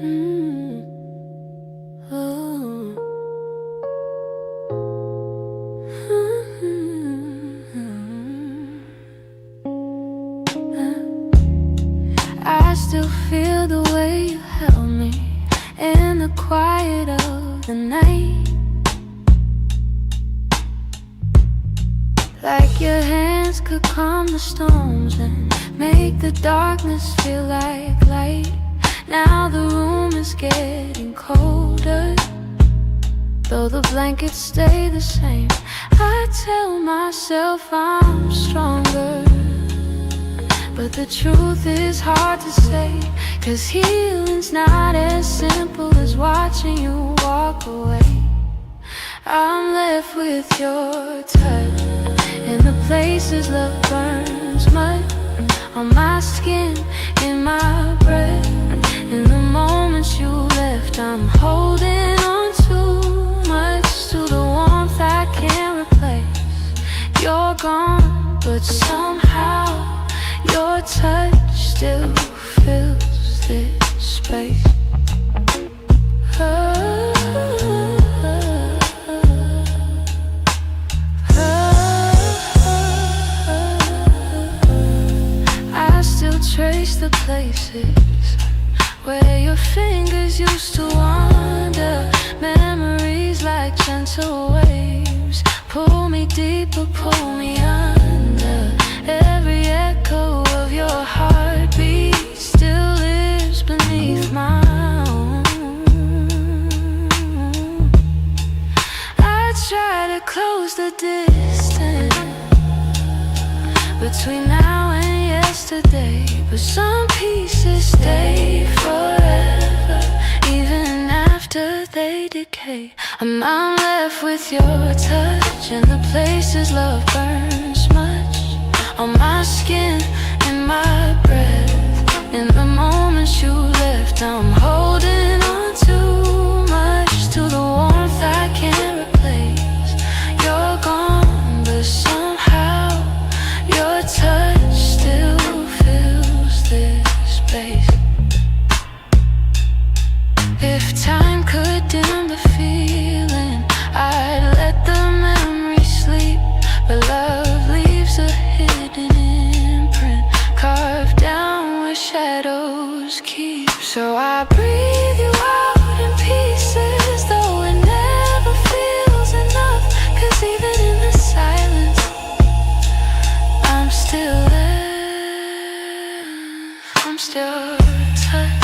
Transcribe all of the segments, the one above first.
Oh. I still feel the way you held me in the quiet of the night, like your hands could calm the storms and make the darkness feel like light. Now the room is getting colder, though the blankets stay the same. I tell myself I'm stronger, but the truth is hard to say, 'cause healing's not as simple as watching you walk away. I'm left with your touch in the places love burns mud, on my skin, in my breath. In the moments you left, I'm holding on too much to the warmth I can't replace. You're gone, but somehow your touch still fills this space. I still trace the places where your fingers used to wander. Memories like gentle waves pull me deeper, pull me under. Every echo of your heartbeat still lives beneath my own. I try to close the distance between now and yesterday, but some pieces stay forever, even after they decay. I'm left with your touch in the places love burns much, on my skin, in my breath. In the moments you left, I'm holding on too much to the warmth I can't replace. You're gone, but somehow your touch still fills this space. If time could dim the feeling, I'd let the memory sleep, but love leaves a hidden imprint carved down where shadows keep. So I breathe you out in pieces, though it never feels enough, 'cause even in the silence I'm still there, I'm still touched.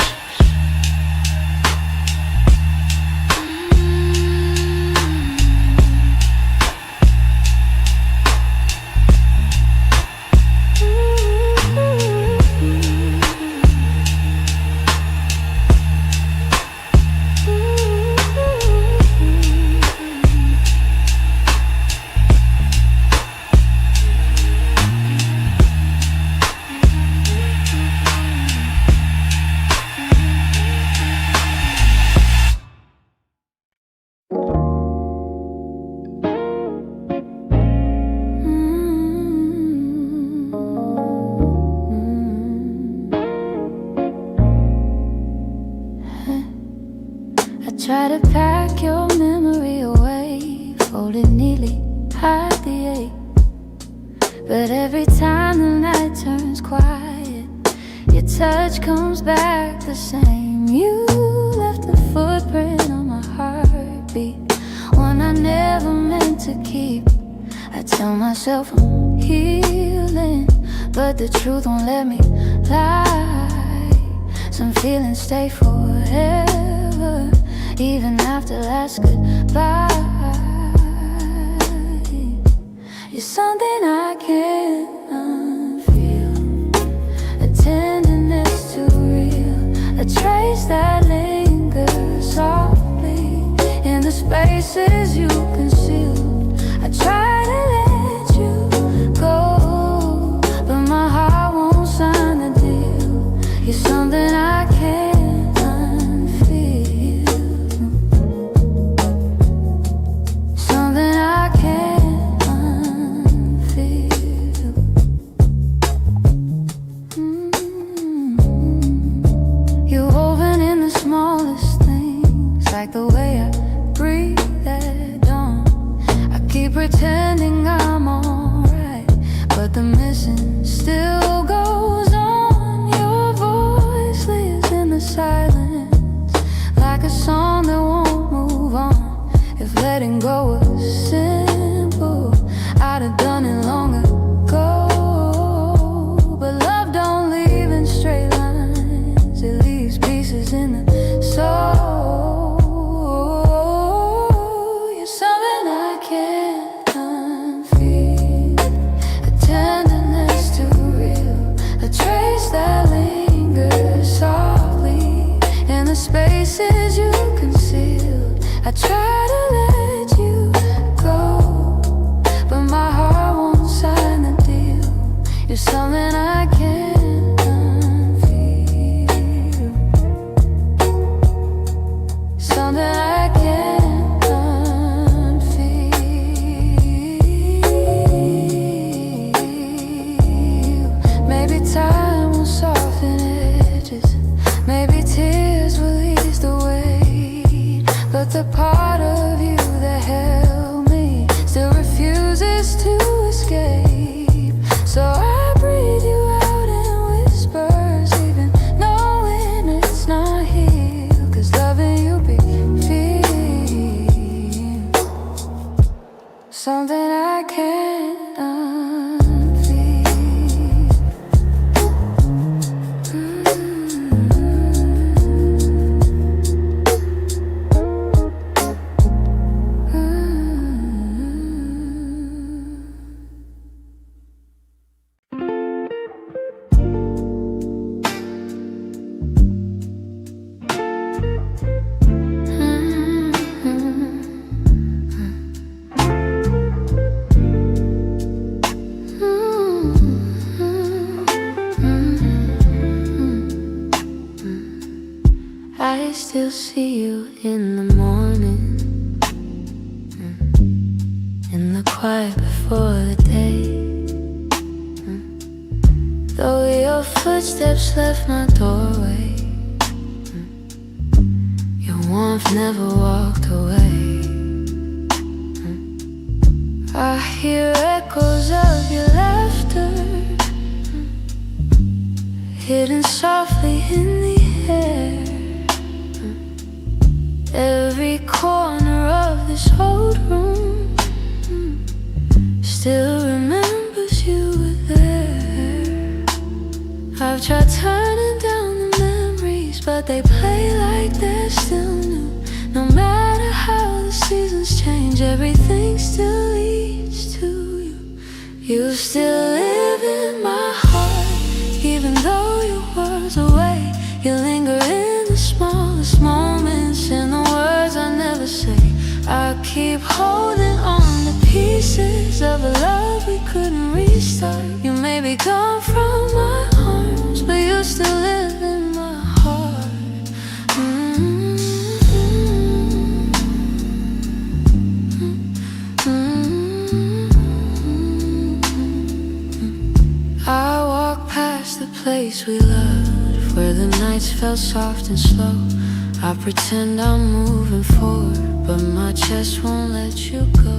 Try to pack your memory away, fold it neatly, hide the ache. But every time the night turns quiet, your touch comes back the same. You left a footprint on my heartbeat, one I never meant to keep. I tell myself I'm healing, but the truth won't let me lie. Some feelings stay forever, even after last goodbye. You're something I can't unfeel, a tenderness too real, a trace that lingers softly in the spaces you concealed. I try to let you go, but my heart won't sign the deal. You're something I can't unfeel, something I can't unfeel. You're woven in the small I try to let you go, but my heart won't sign the deal. You're something I can't unfeel, something I can't unfeel. Maybe time will soften edges, maybe tears will ease the weight, but the part of you that held me still refuses to escape. So I breathe you out in whispers, even knowing it's not here, 'cause loving you be feel something I can't unfeel. I still see you in the morning, in the quiet before the day. Though your footsteps left my doorway, your warmth never walked away. I hear echoes of your laughter, hidden softly in the air. Every corner of this old room still remembers you were there. I've tried turning down the memories, but they play like they're still new. No matter how the seasons change, everything still leads to you. You still live in my heart, even though your world's away. You linger in the smallest moments, in the words I never say. I keep holding on to pieces of a love we couldn't restart. You may be gone from my arms, but you still live in my heart. I walk past the place we loved, where the nights felt soft and slow. I pretend I'm moving forward, but my chest won't let you go.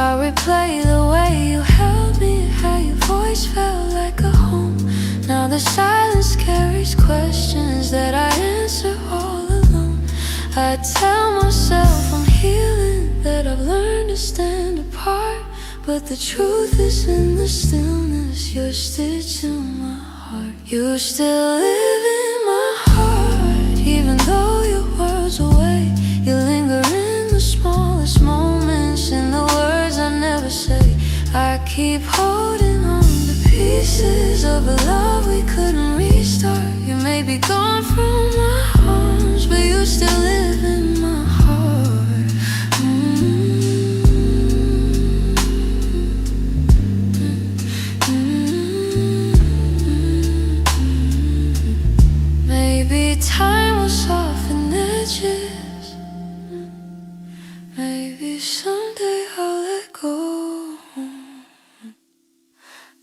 I replay the way you held me, how your voice felt like a home. Now the silence carries questions that I answer all alone. I tell myself I'm healing, that I've learned to stand apart, but the truth is in the stillness. You're stitched in my heart. You still live in my heart, even though your world's away. You linger in the smallest moments, in the words I never say. I keep holding on to pieces of a love we couldn't restart. You may be gone from my arms, but you still live in my heart. Maybe time will soften edges, maybe someday I'll let go,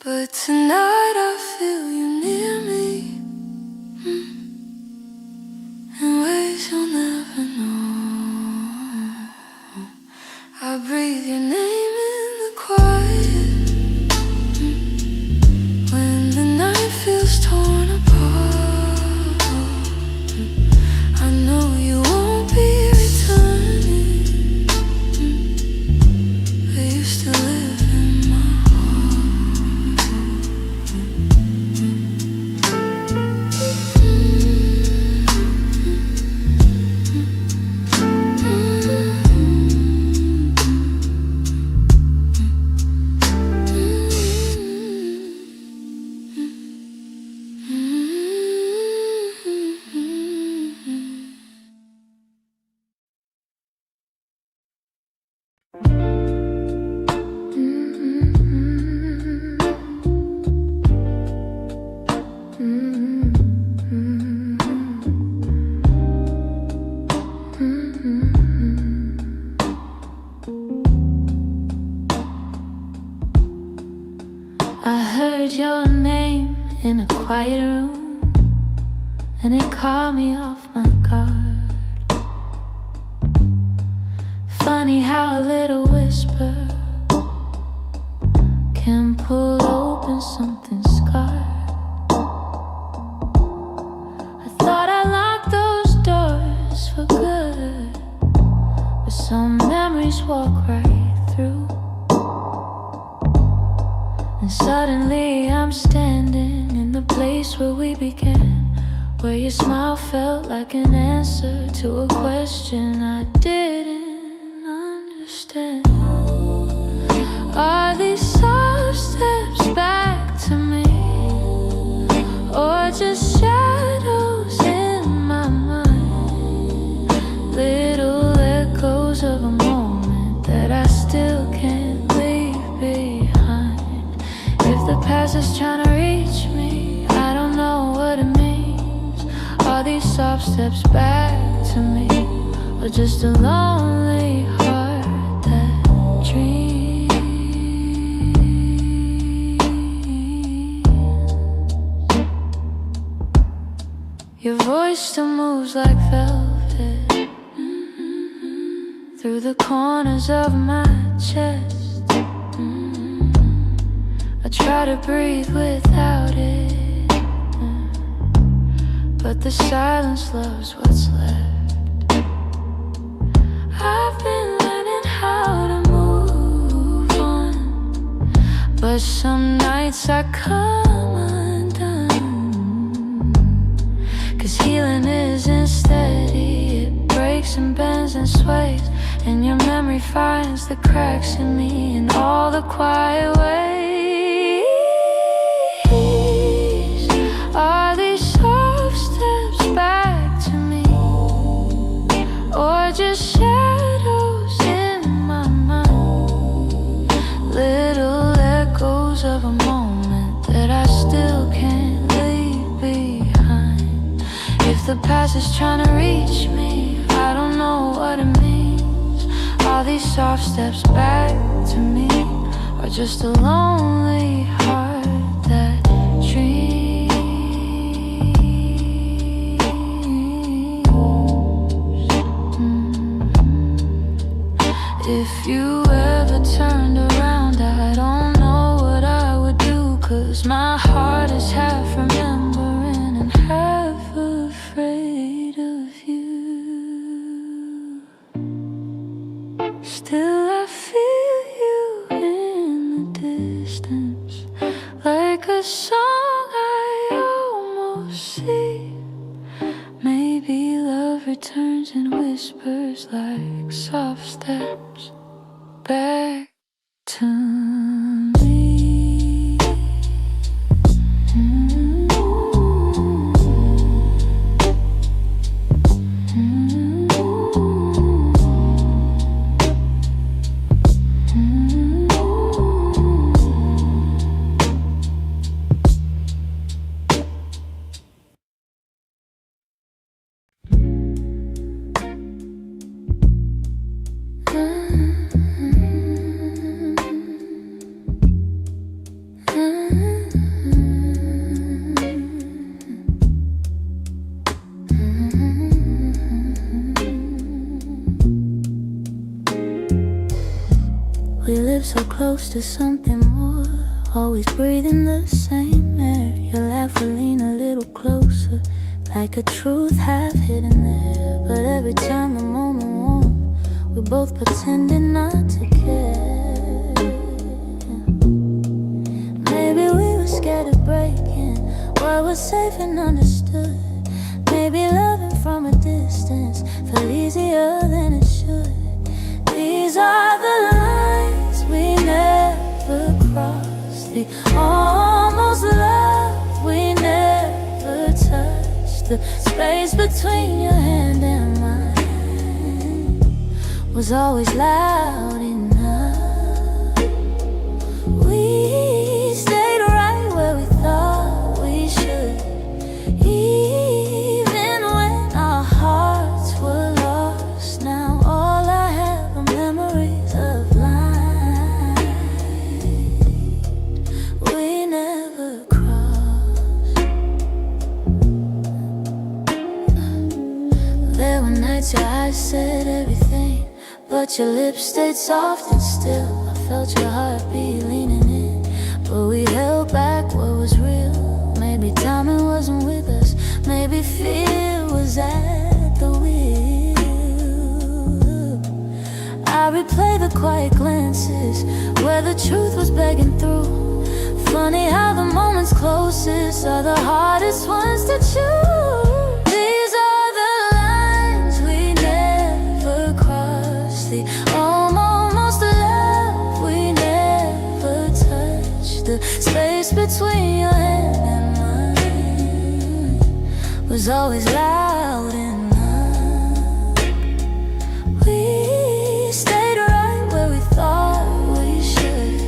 but tonight I feel you near me, in ways you'll never know. I breathe your name in the quiet, when the night feels torn apart. I know you won't be returning, but you still live in my heart. and it caught me off my guard. Funny how a little whisper can pull open something scarred. I thought I locked those doors for good, but some memories walk right through. And suddenly I'm standing in the place where we began, where your smile felt like an answer to a question I didn't understand. Are these soft steps back to me, or just shadows in my mind? Little echoes of a moment that I still can't leave behind. If the past is trying to reach me, I don't know what it means. Are these soft steps back to me, or just a lonely heart that dreams? Your voice still moves like velvet through the corners of my chest. I try to breathe without it, but the silence loves what's left. I've been learning how to move on, but some nights I come undone. 'Cause healing isn't steady, it breaks and bends and sways, and your memory finds the cracks in me in all the quiet ways. Are these soft steps back to me, or just shadows in my mind? Little echoes of a moment that I still can't leave behind. If the past is trying to reach me, I don't know what it means. Are these soft steps back to me, or just a lonely heart that dreams? If you ever turned around, I don't know what I would do, 'cause my heart is half remembering and half afraid of you. Still I feel you in the distance, like a song I almost see. Maybe love returns and whispers like soft steps back to me. We live so close to something more, always breathing the same air. Your laugh will lean a little closer, like a truth half hidden there. But every time the moment warm, we both pretending not to care. Maybe we were scared of breaking what was safe and understood. Maybe loving from a distance felt easier than it should. These are the lines we never crossed, the almost love we never touched. The space between your hand and mine was always loud enough. We stayed right where we thought we should, even when our hearts were lost. Now all I have are memories of lines we never crossed. were nights your eyes said everything, but your lips stayed soft and still. I felt your heartbeat leaning in, but we held back what was real. Maybe timing wasn't with us, maybe fear was at the wheel. I replay the quiet glances where the truth was begging through. Funny how the moments closest are the hardest ones to choose. These are the lines we never crossed, the almost love we never touched. The space between your hand and mine was always loud enough. We stayed right where we thought we should,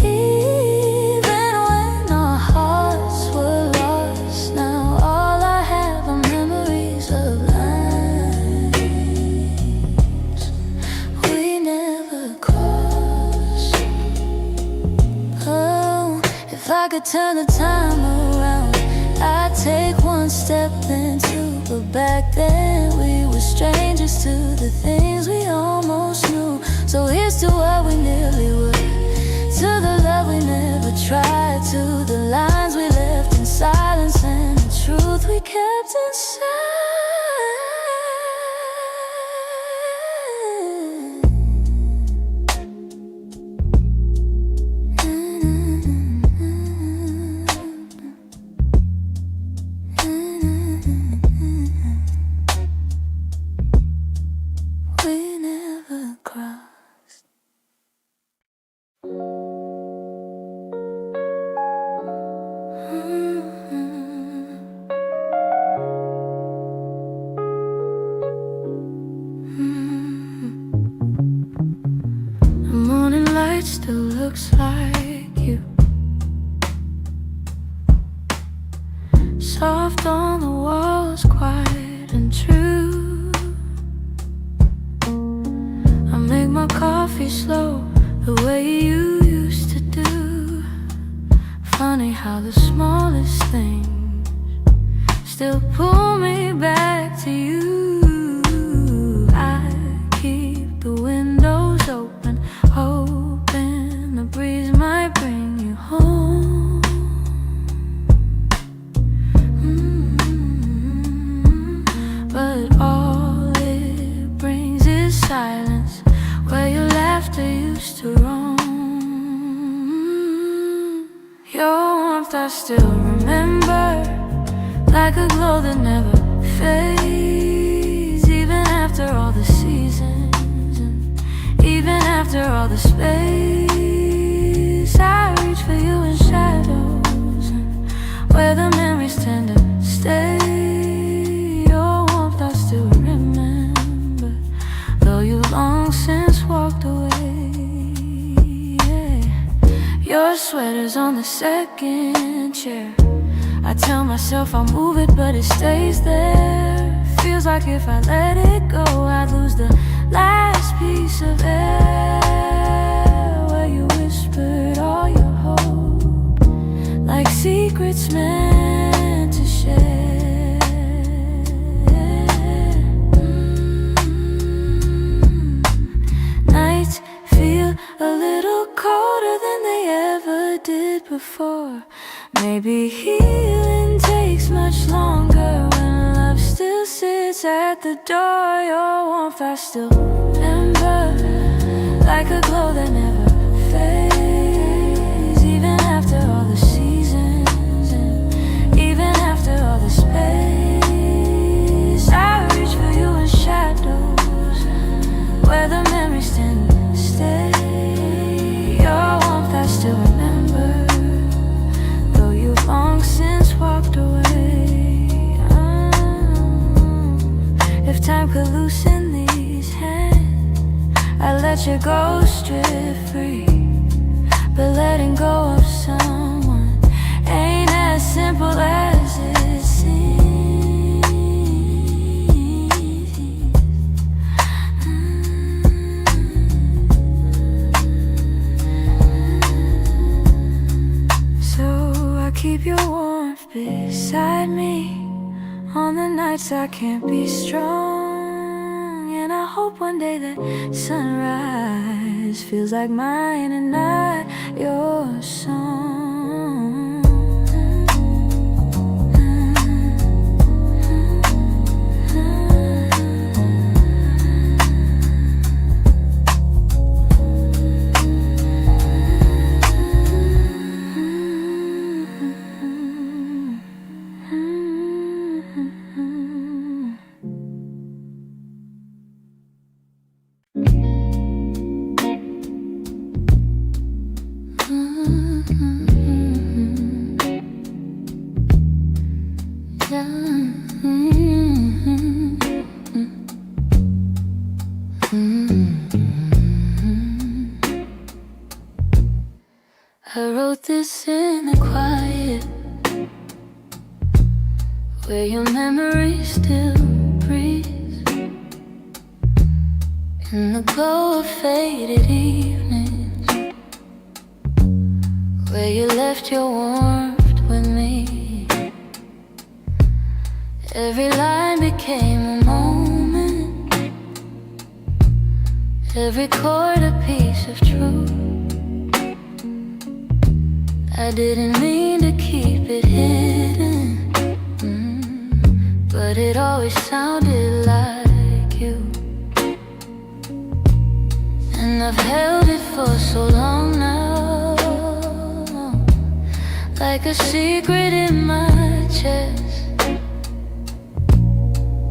even when our hearts were lost. Now all I have are memories of lines we never crossed. Oh, if I could turn the time around, I'd take one step then two, but back then we were strangers to the things we almost knew. So here's to what we nearly were, to the love we never tried, to the lines we left in silence and the truth we kept inside. We never crossed. The morning light still looks like you, soft on the walls, quiet and true. I make my coffee slow the way you used to do. Funny how the smallest things still pull me back to you. I keep the windows open, hoping the breeze might bring you home. But all it brings is silence, where your laughter used to roam. Your warmth I still remember, like a glow that never fades. Even after all the seasons, and even after all the space, I reach for you in shadows, and where the memories tend to stay. Your warmth I still remember, though you long since walked away. Yeah. Your sweater's on the second chair. I tell myself I'll move it, but it stays there. Feels like if I let it go, I'd lose the last piece of air, where you whispered all your hope, like secrets meant to share. Nights feel a little colder than they ever did before. Maybe healing takes much longer when love still sits at the door. Your warmth I still remember, like a glow that never fades. Even after all the seasons, and even after all the space, I reach for you in shadows, where the memories tend to stay. Your warmth I still remember, though you've long since walked away. If time could loosen these hands, I'd let you go strip free. But letting go of someone ain't as simple as it seems. So I keep your warmth beside me on the nights I can't be strong. hope one day that sunrise feels like mine and not your song. I wrote this in the quiet, where your memory still breathes, in the glow of faded evenings, where you left your warmth with me. Every line became a moment, every chord a piece of truth. I didn't mean to keep it hidden, but it always sounded like you. And I've held it for so long now, like a secret in my chest,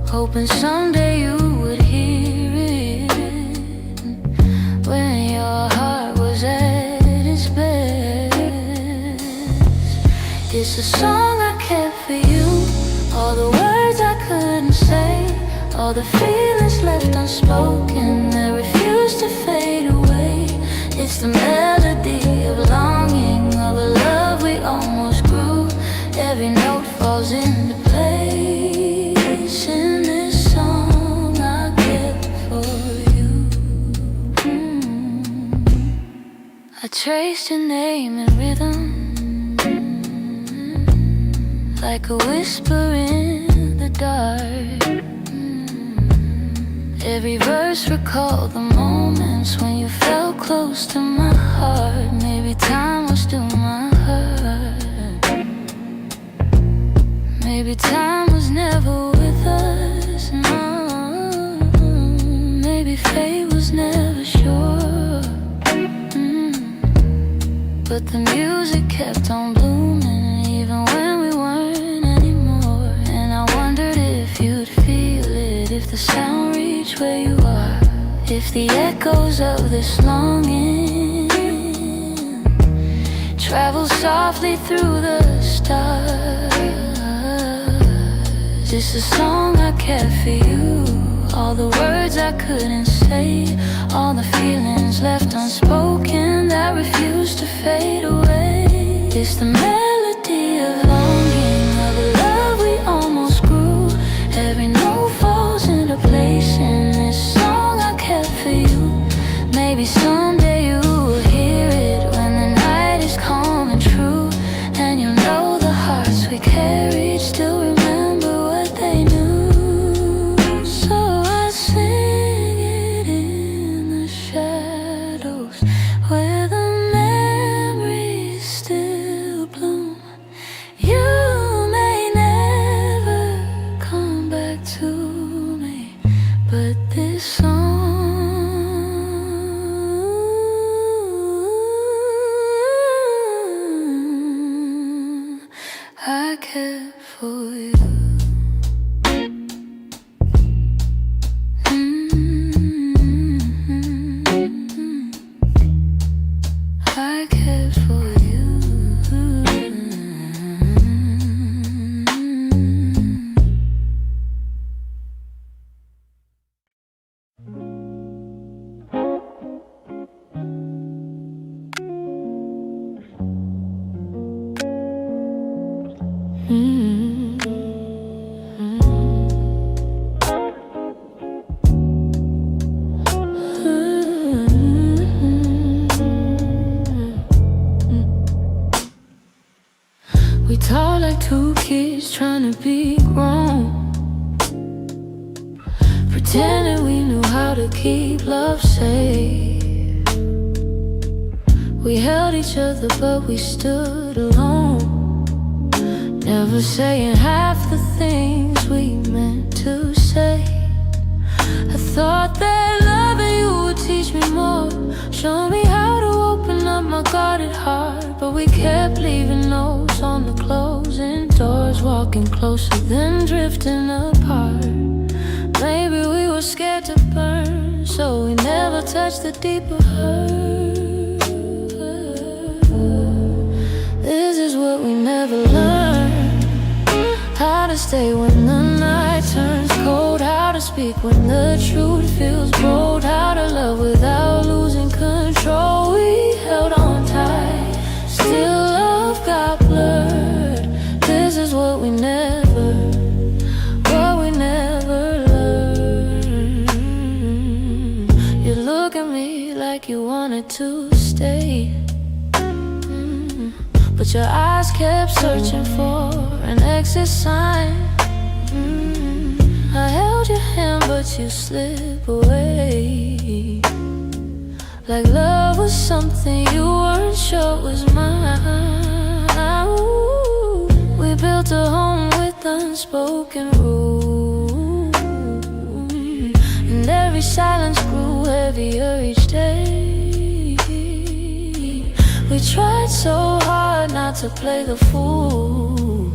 hoping someday you would hear it, when your heart was at its best. It's a song I kept for you, all the words I couldn't say, all the feelings left unspoken that refuse to fade away. It's the melody of longing, of a love we almost grew. Every note falls into place in this song I kept for you. I traced your name in rhythm, like a whisper in the dark. Every verse recalled the moments when you felt close to my heart. Maybe time was still my heart. Maybe time was never with us, no. Maybe fate was never sure. But the music kept on blooming, even when we weren't anymore. And I wondered if you'd feel it, if the sound reached where you are, if the echoes of this longing travel softly through the stars. It's a song I kept for you, all the words I couldn't say, all the feelings left unspoken that refuse to fade away. It's the melody of longing, of a love we almost grew. Every note falls into place in this song I kept for you. Maybe someday you will hear it, when the night is calm and true, and you'll know the hearts we carried still remember what they knew. So I sing it in the shadows, where the memories still bloom. pretending we knew how to keep love safe. We held each other but we stood alone, never saying half the things we meant to say. I thought that loving you would teach me more, show me how to open up my guarded heart. But we kept leaving notes on the closing doors, walking closer then drifting apart. Maybe we were scared to burn, so we never touched the deeper hurt. This is what we never learned, how to stay when the night turns cold, how to speak when the truth feels bold, how to love without losing control. We held on tight, still love got blurred. This is what we never learned. You look at me like you wanted to stay, but your eyes kept searching for an exit sign. I held your hand but you slip away, like love was something you weren't sure was mine. Ooh, we built a home with unspoken rules, and every silence grew heavier each day. We tried so hard not to play the fool,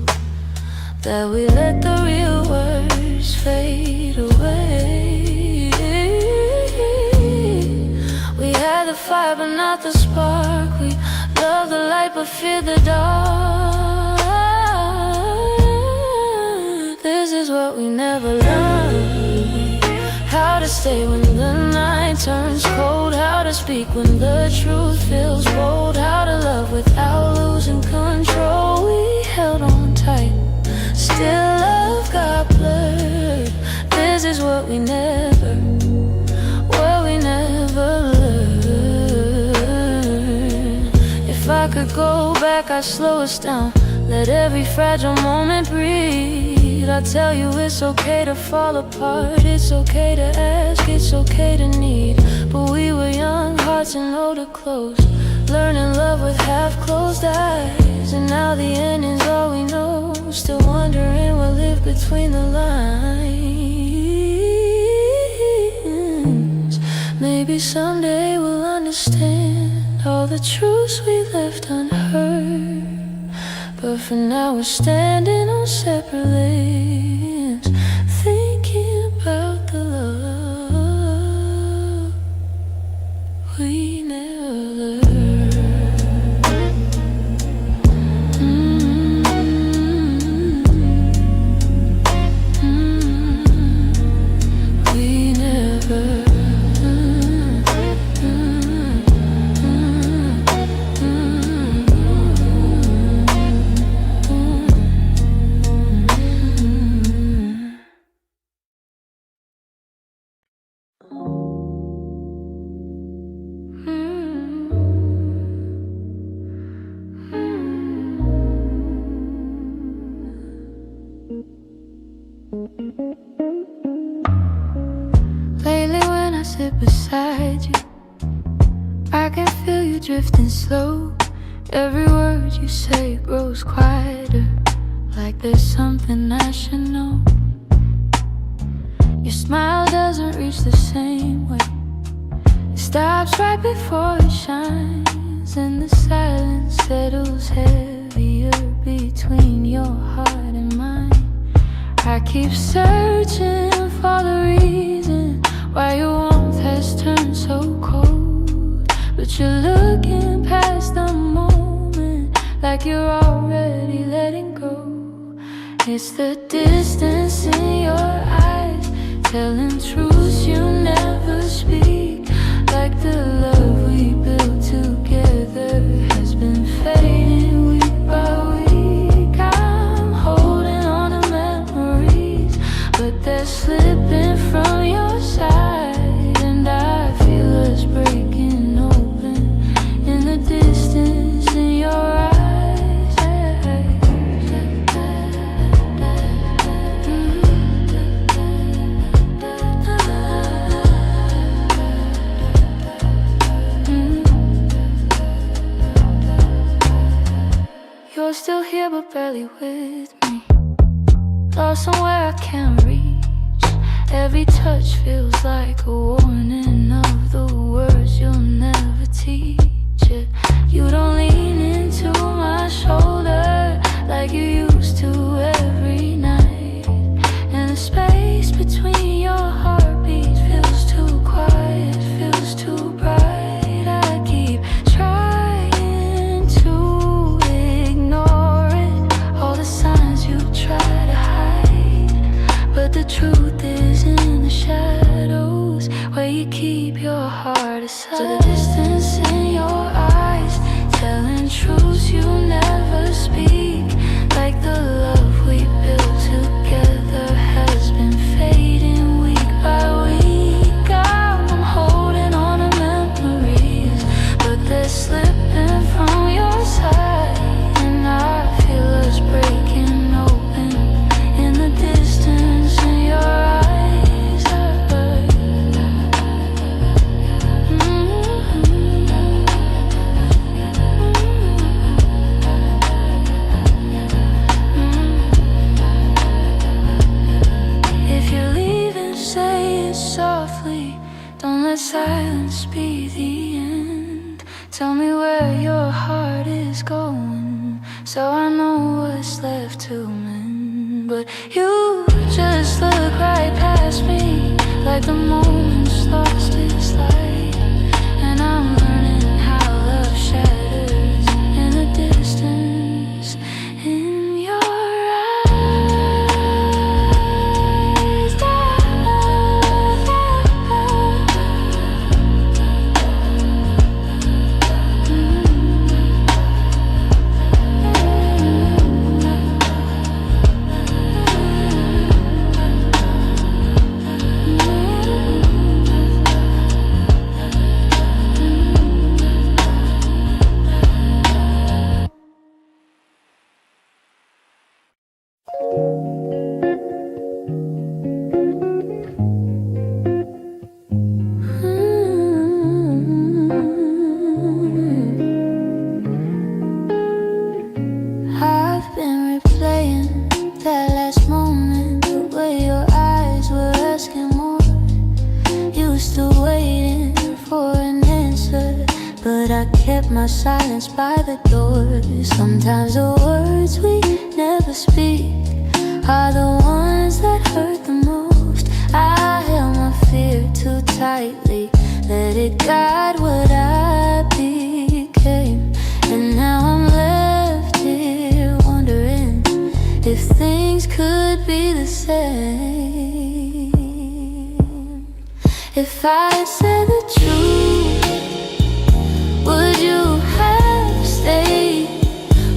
that we let the real words fade away. We had the fire but not the spark, we loved the light but feared the dark. This is what we never learned, how to stay when the night turns cold, how to speak when the truth feels bold, how to love without losing control. We held on tight, still love got blurred. This is what we never learned. If I could go back, I'd slow us down, let every fragile moment breathe. I'd tell you it's okay to fall apart, it's okay to ask, it's okay to need. But we were young, hearts and older close, learning love with half-closed eyes. And now the ending's all we know, still wondering what lived between the lines. Maybe someday we'll understand all the truths we left unheard, but for now we're standing on separate lanes, thinking about the love we never learned. We never. Lately when I sit beside you, I can feel you drifting slow. Every word you say grows quieter, like there's something I should know. Your smile doesn't reach the same way, it stops right before it shines, and the silence settles heavier between your heart and mine. I keep searching for the reason why your warmth has turned so cold, but you're looking past the moment like you're already letting go. It's the distance in your eyes, telling truths you never speak, like the love we built together has been fading week by week. I'm holding on to memories, but they're slipping from your side, and I feel us breaking open in the distance in your eyes. barely with me. Lost somewhere I can't reach. Every touch feels like a warning of the words you'll never teach it. You don't lean into my shoulder like you used to every night. And the space between your heartbeats feels too quiet, feels too bright. I keep trying to ignore it, all the signs you try to hide. But the truth is in the shadows, where you keep your heart aside. So the distance in your eyes, telling truths you never speak. Like the love we built together has been fading week by week. I'm holding on to memories, but they're slipping from your side. And I feel us breaking open in the distance in your eyes. If you're leaving, say it softly. Don't let silence be the end. Tell me where your heart is going, so I know what's left to mend. But you just look right past me, like the moment's lost its light. And I'm learning how love shatters in the distance in your eyes. I've been replaying that last moment, the way your eyes were asking more. You still waiting for an answer, but I kept my silence by the door. Sometimes the words we never speak are the ones that hurt the most. I held my fear too tightly, let it guide what I became. And now I'm left here wondering if things could be the same. If I said the truth, would you have stayed?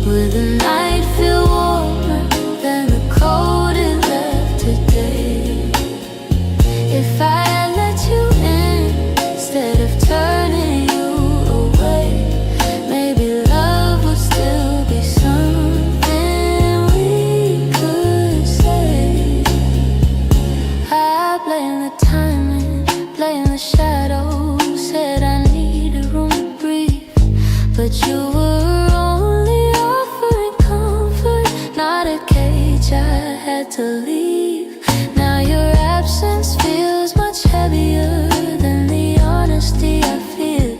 Would the night feel warmer than the cold it left today? If I had let you in instead of turning you away, maybe love would still be something we could say. I blame the timing, blame the shadows, said I needed room to breathe. But you were only offering comfort, not a cage I had to leave. Now your absence feels much heavier than the honesty I feel.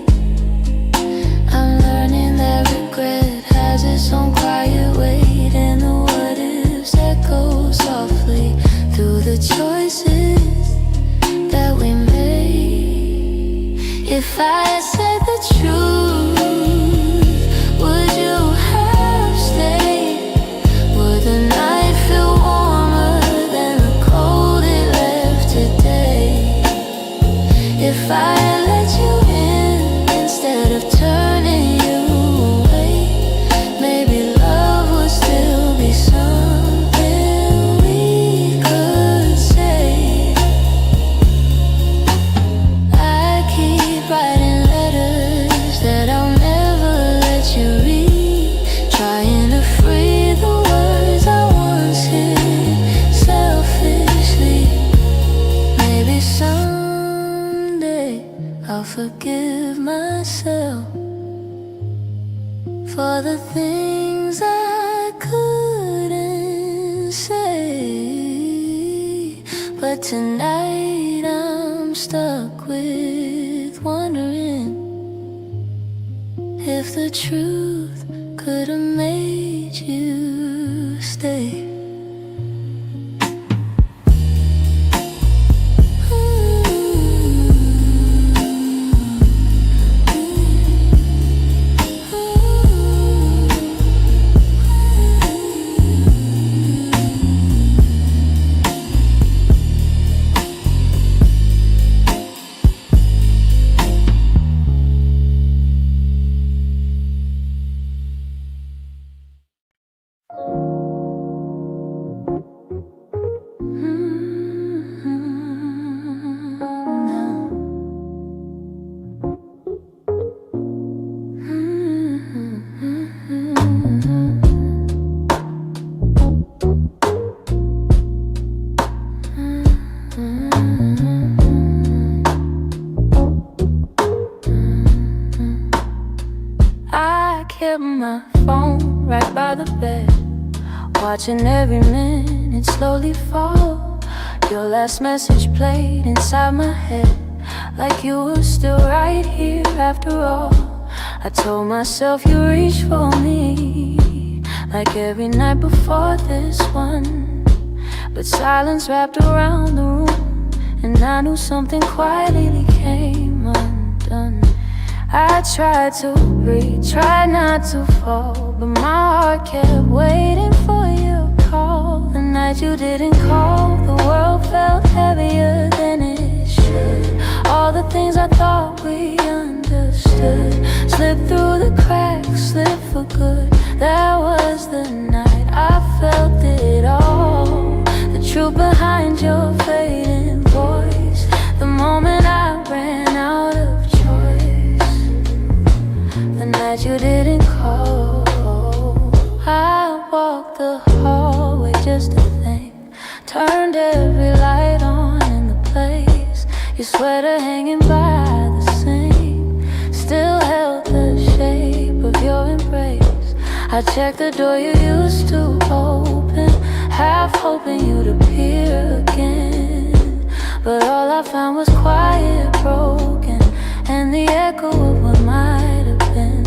I'm learning that regret has its own quiet weight, and the what ifs echo softly through the choices that we made. If I said the truth, would you have stayed? Would the night feel warmer than the cold it left today? If I had let you in instead of turning you away, maybe love would still be something we could say. I keep writing letters that I'll never let you read, trying to free the words I once hid selfishly. Maybe someday I'll forgive myself for the things I could But tonight I'm stuck with wondering if the truth could have made you stay. I kept my phone right by the bed, watching every minute slowly fall. Your last message played inside my head, like you were still right here after all. I told myself you reached for me, like every night before this one. But silence wrapped around the room, and I knew something quietly came undone. I tried to breathe, tried not to fall, but my heart kept waiting for your call. The night you didn't call, the world felt heavier than it should. All the things I thought we understood slipped through the cracks, slipped for good. That was the night I felt it all, the truth behind your fading voice. The moment I ran out of choice, the night you didn't call. I walked the hallway just to think, turned every light on in the place. Your sweater hanging by the sink still held the shape of your embrace. I checked the door you used to open, half hoping you'd appear again. But all I found was quiet, broken, and the echo of what might have been.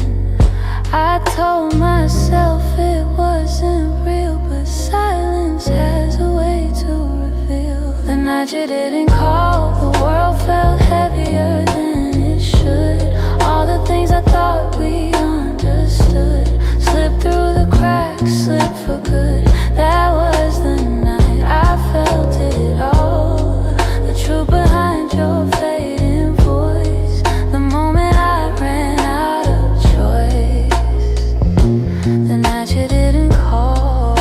I told myself it wasn't real, but silence has a way to reveal. The night you didn't call, the world felt heavier than it should. All the things I thought we understood slipped through the cracks, slipped for good. That was the night I felt it all, the truth behind your fading voice. The moment I ran out of choice, the night you didn't call.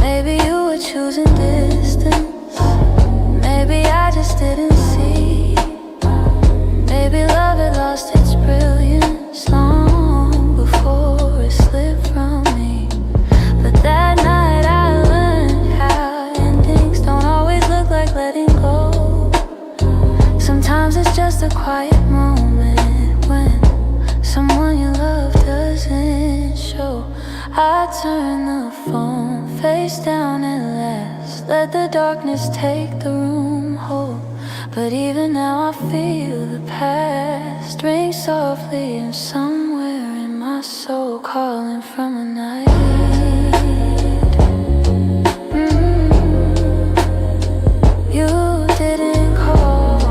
Maybe you were choosing distance, maybe I just didn't see. Maybe love had lost its brilliance long before it slipped from me. But that night I learned how endings don't always look like letting go. Sometimes it's just a quiet moment when someone you love doesn't show. I turn the phone face down at last, let the darkness take the room whole. But even now I feel the past ring softly, and somewhere in my soul calling from a night. You didn't call.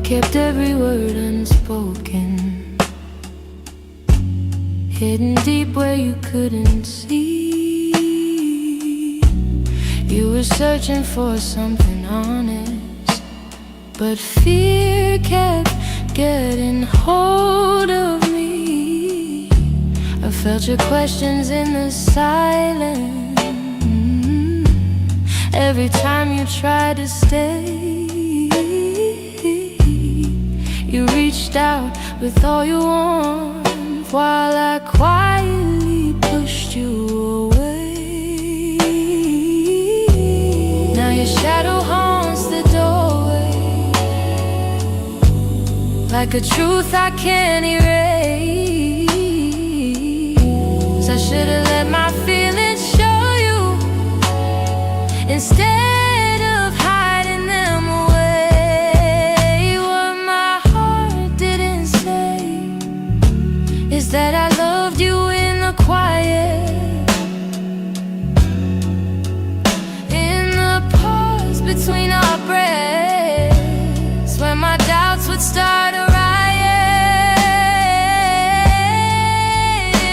Kept every word unspoken, hidden deep where you couldn't see. You were searching for something honest, but fear kept getting hold of me. I felt your questions in the silence every time you tried to stay. You reached out with all your warmth while I quietly pushed you away. Now your shadow haunts the doorway, like a truth I can't erase. I should've let my feelings show you instead of hiding them away. What my heart didn't say is that I loved you in the quiet, in the pause between our breaths, where my doubts would start a riot.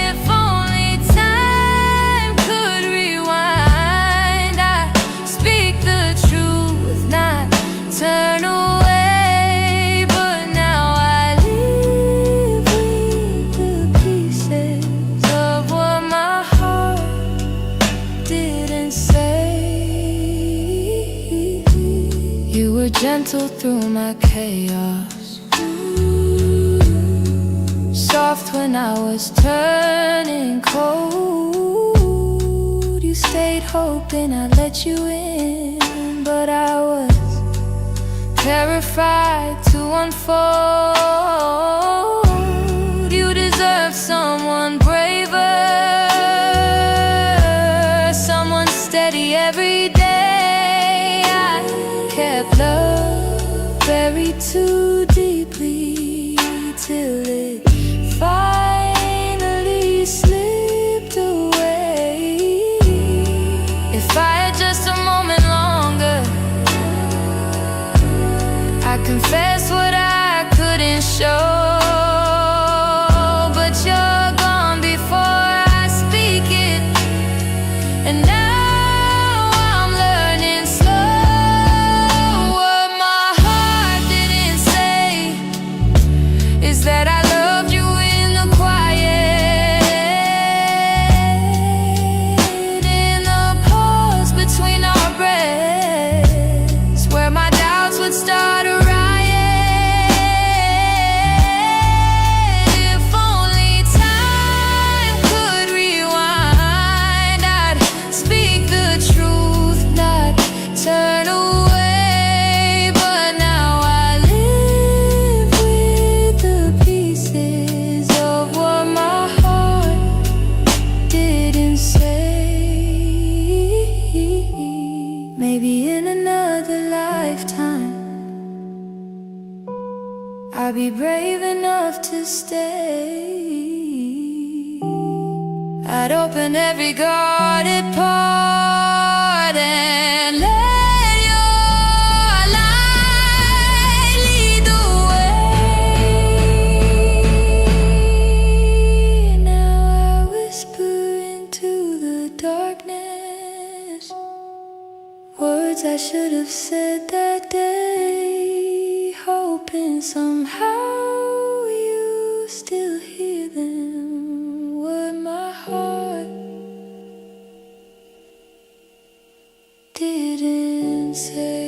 If only time could rewind, I'd speak the truth, not turn away. But now I live with the pieces of what my heart didn't say. You were gentle through my chaos, soft when I was turning cold. You stayed hoping I'd let you in, but I was terrified to unfold. You deserve someone braver, someone steady every day. I kept love buried too deeply till it finally slipped away. If I had just a moment longer, I confess what I couldn't show. But you're gone before I speak it, and now I'm learning slow. What my heart didn't say is that I loved you in the quiet, in the pause between our breaths, where my doubts would start a riot. If only time could rewind, I'd speak the truth, not turn away. But now I live with the pieces of what my heart didn't say. Maybe in another lifetime I'll be brave enough to stay. I'd open every guarded part and let your light lead the way. Now I whisper into the darkness words I should have said that day, hoping somehow you still hear them. What my heart didn't say.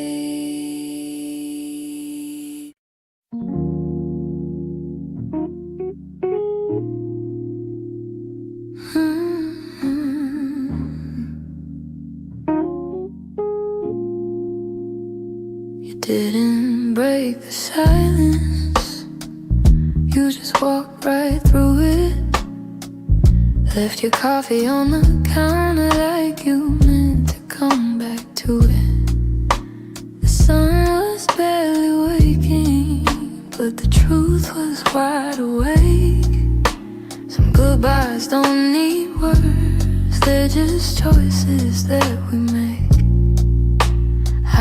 You didn't break the silence, you just walked right through it. Left your coffee on the counter like you meant to come back to it. The sun was barely waking, but the truth was wide awake. Some goodbyes don't need words, they're just choices that we make.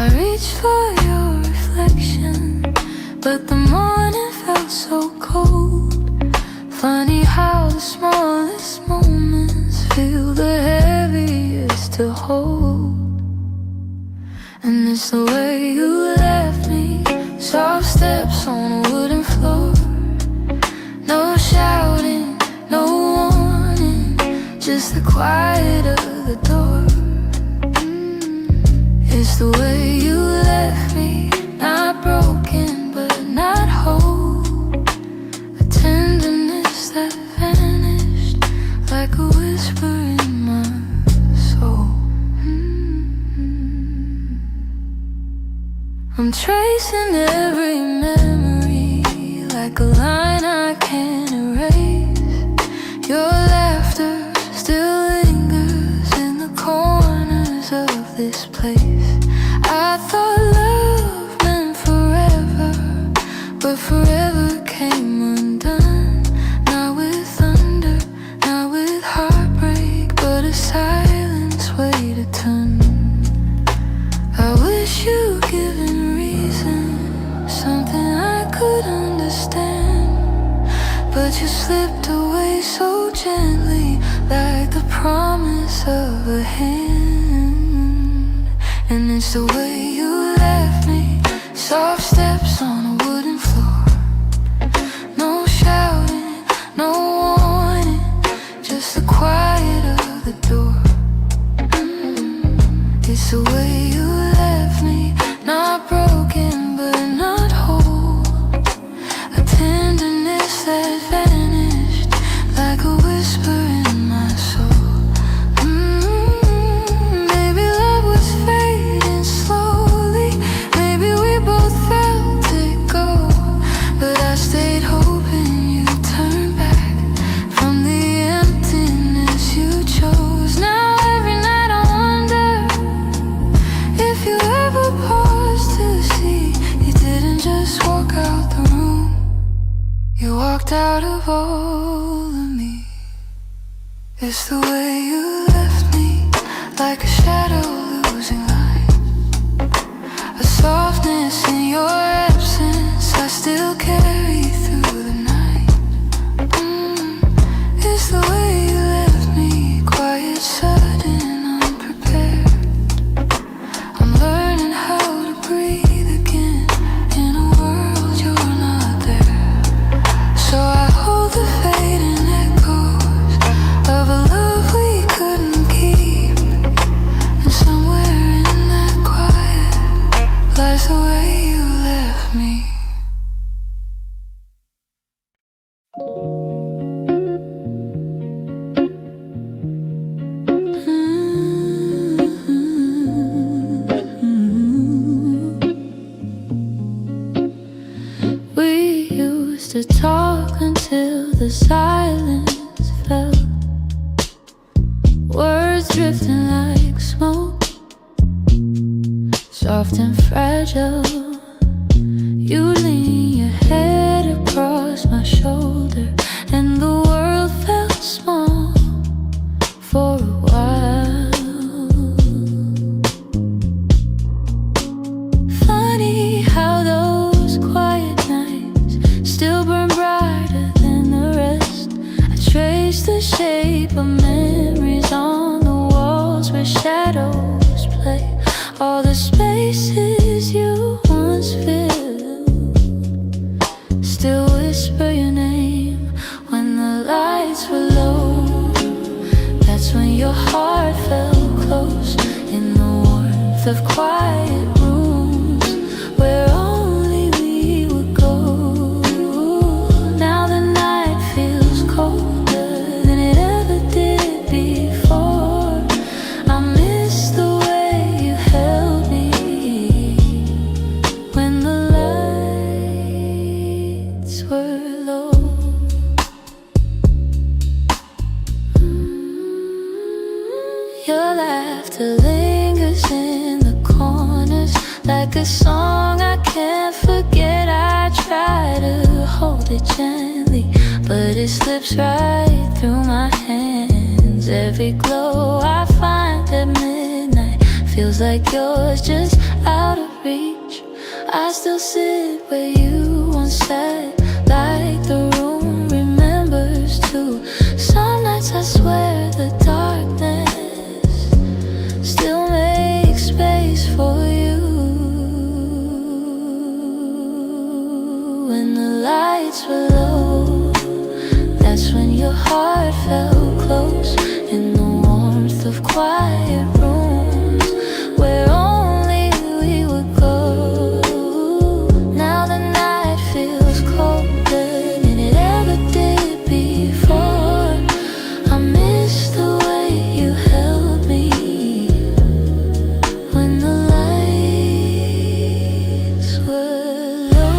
I reached for your reflection, but the morning felt so cold. Funny how the smallest moments feel the heaviest to hold. quiet of the door. It's the way you left me, not broken but not whole. A tenderness that vanished like a whisper in my soul. I'm tracing every memory like a line I can't erase. Your laughter still lingers in the corners of this place. I thought love meant forever, but forever came undone. Not with thunder, not with heartbreak, but a silence weighed a ton. I wish you'd given reason, something I could understand, but you slipped away so gently, like the promise of a hand. And it's the way you left me, soft steps on a wooden floor. No shouting, no warning, just the quiet of the door. It's the way you left me, not broken but not whole. A tenderness that vanished like a whisper in my soul. Maybe love was fading slowly, maybe we both felt it go, but I stayed hoping you'd turn back from the emptiness you chose. Now every night I wonder if you ever paused to see you didn't just walk out the room, you walked out of all of me. It's the way you left me, like a shadow losing light. A softness in your absence I still carry through the night. It's the way you left me, quiet, sudden, unprepared. I'm learning how to breathe again in a world you're not there. So I hold the fading echoes of a love we couldn't keep, and somewhere in that quiet lies the way you left me. We used to talk until the silence fell, words drifting like smoke, soft and fragile. You lean your head across my shoulder, and the world felt small for a while. Funny how those quiet nights still burn brighter than the rest. I trace the shape of memories on the walls where shadows play. All the spaces you once filled still whisper your name when the lights were low. That's when your heart felt close in the warmth of quiet rooms where only we would go. Now the night feels colder than it ever did before. I miss the way you held me when the lights were low. Your laughter lingers in the corners like a song I can't forget. I try to hold it gently, but it slips right through my hands. Every glow I find at midnight feels like yours, just out of reach. I still sit where you once sat, like the room remembers too. Some nights I swear the darkness still makes space for you. When the lights were low, that's when your heart felt close in the warmth of quiet rooms where only we would go. Now the night feels colder than it ever did before. I miss the way you held me when the lights were low.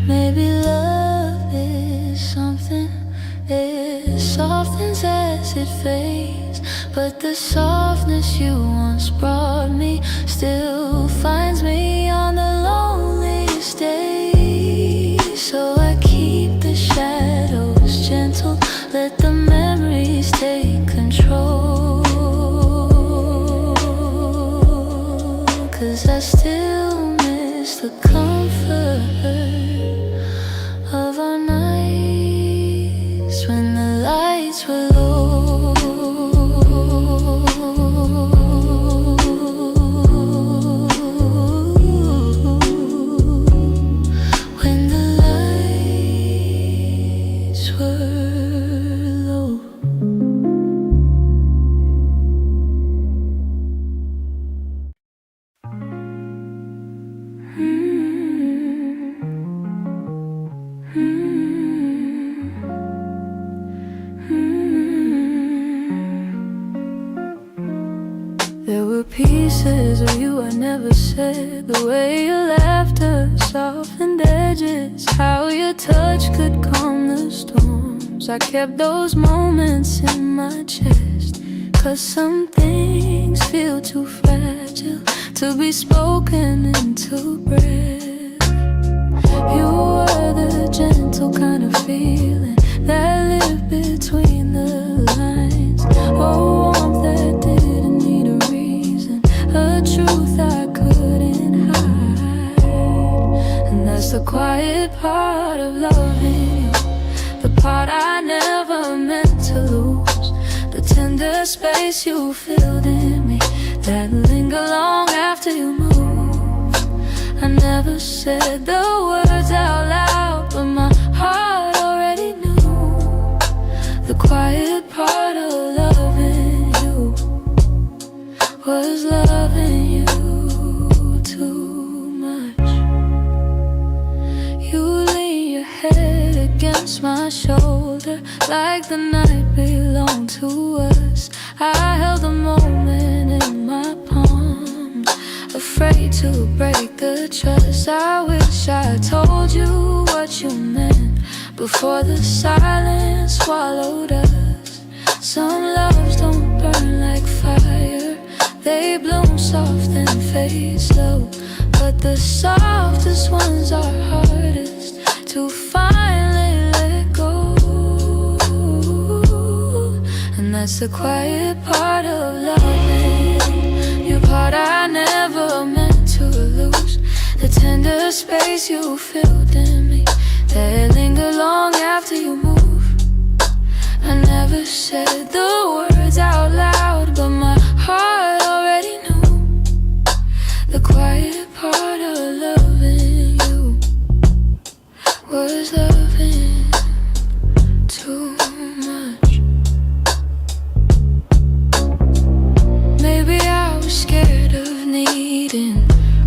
Maybe love is something, it softens as it fades, but the softness you once brought me still finds me on the loneliest day. So I keep the shadows gentle, let the memories take control. 'Cause I still miss the comfort of our nights when the lights were low. When the lights were low. There were pieces of you I never said, the way your laughter softened edges, how your touch could calm the storms. I kept those moments in my chest, 'cause some things feel too fragile to be spoken into breath. You were the gentle kind of feeling that lived between the lines. Oh, warmth that didn't need a reason, a truth I couldn't hide. And that's the quiet part of loving you, the part I never meant to lose, the tender space you filled in me that linger long after you move. I never said the words out loud, but my heart already knew. The quiet part of loving you was loving you too much. You lean your head against my shoulder like the night belonged to us. I held the moment in my palm, afraid to break the trust. I wish I told you what you meant before the silence swallowed us. Some loves don't burn like fire, they bloom soft and fade slow, but the softest ones are hardest to finally let go. And that's the quiet part of loving, your part I never meant to lose, the tender space you filled in me that linger long after you move. I never said the words out loud, but my heart already knew. The quiet part of loving you was loving too much. Maybe I was scared of needing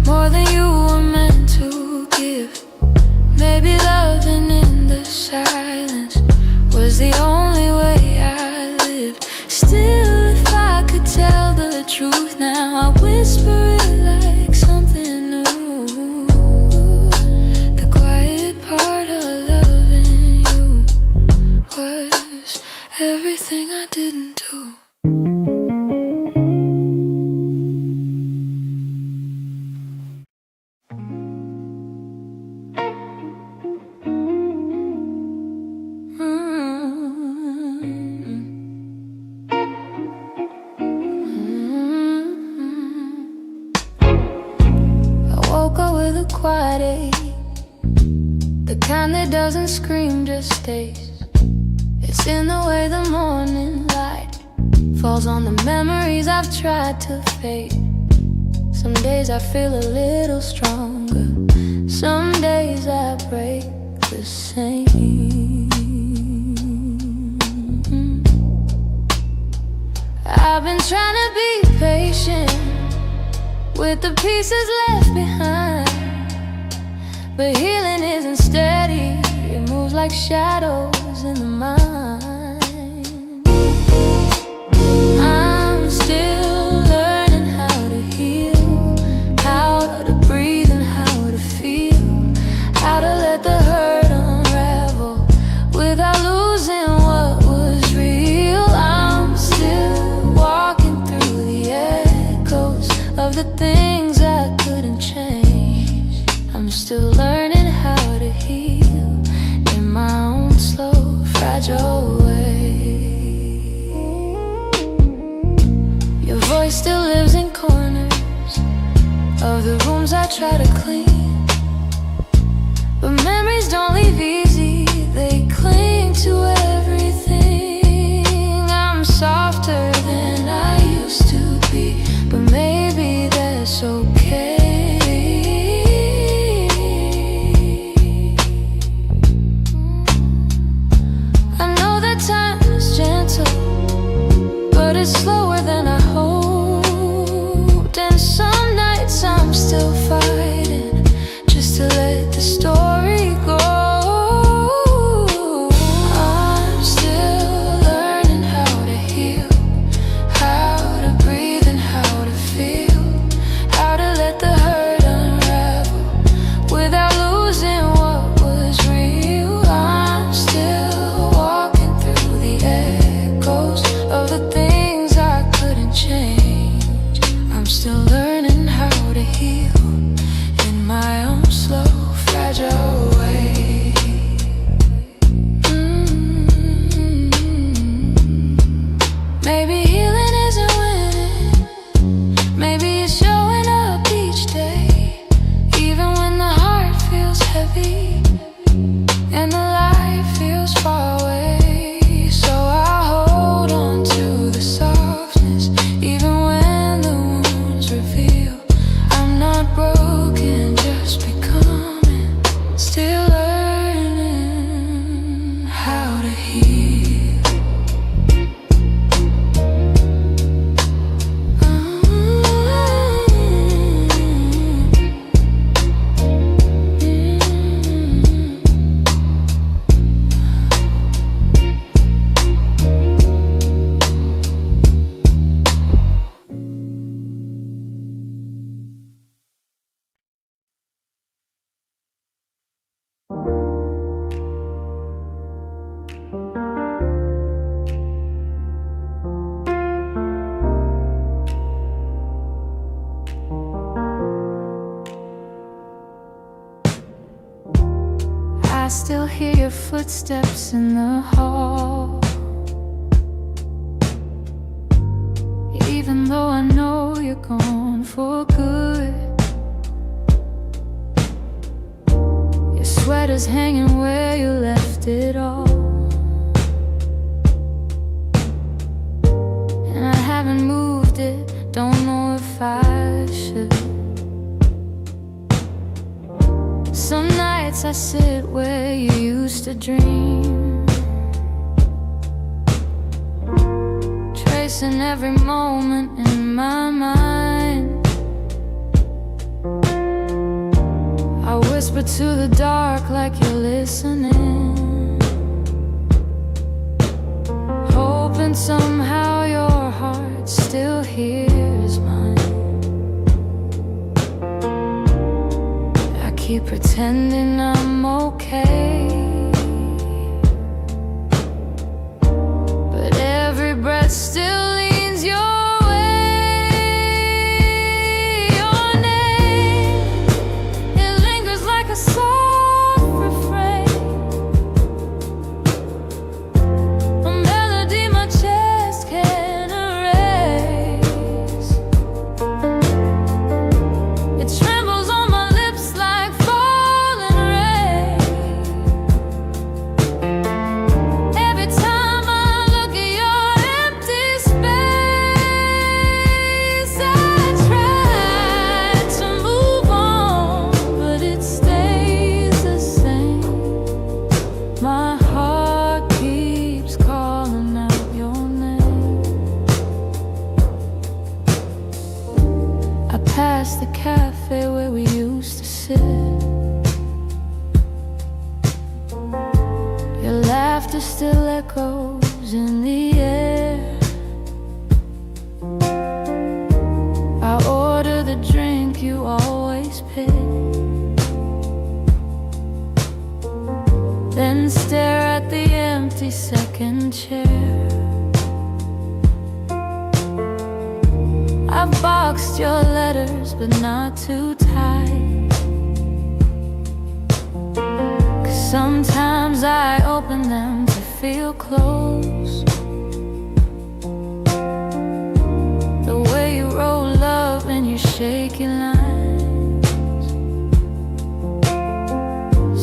more than you were meant to give. Maybe loving in the silence was the only way I lived. Still, if I could tell the truth now, I'd whisper it like something new. The quiet part of loving you was everything I didn't do. Quiet ache, the kind that doesn't scream, just stays. It's in the way the morning light falls on the memories I've tried to fade. Some days I feel a little stronger, some days I break the same. I've been trying to be patient with the pieces left behind, but healing isn't steady, it moves like shadows in the mind. I'm still learning how to heal, how to breathe and how to feel, how to let the hurt unravel without losing what was real. I'm still walking through the echoes of the things I couldn't change. I'm still learning how to heal in my own slow, fragile way. Your voice still lives in corners of the rooms I try to clean, but memories don't leave easy, they cling to everything. I'm softer than I used to be, but maybe that's okay. I know that time is gentle, but it's slower than I hoped. And some nights I'm still fighting just to let the story go. I'm still learning how to heal, how to breathe and how to feel, how to let the hurt unravel without losing what was real. I'm still walking through the echoes of the things I couldn't change. I'm still learning how to heal in my own slow, fragile way. Maybe healing isn't winning, maybe it's showing up each day, even when the heart feels heavy and the light feels far away. So I hold on to the softness, even when the wounds reveal I'm not broken, just becoming, still learning how to heal. I still hear your footsteps in the hall, even though I know you're gone for good. Your sweater's hanging where you left it all, and I haven't moved it, don't know if I should. Some nights I sit where you used to dream, tracing every moment in my mind. I whisper to the dark like you're listening, hoping somehow your heart still hears mine. I keep pretending I'm okay, but every breath still leans your way. Your name, it lingers like a soft refrain, a melody my chest can't erase. It trembles on my lips like falling rain. cafe where we used to sit. Your laughter still echoes in the air. I order the drink you always pick, then stare at the empty second chair. I've boxed your letters, but not too tight, 'cause sometimes I open them to feel close. The way you roll up in your shaky lines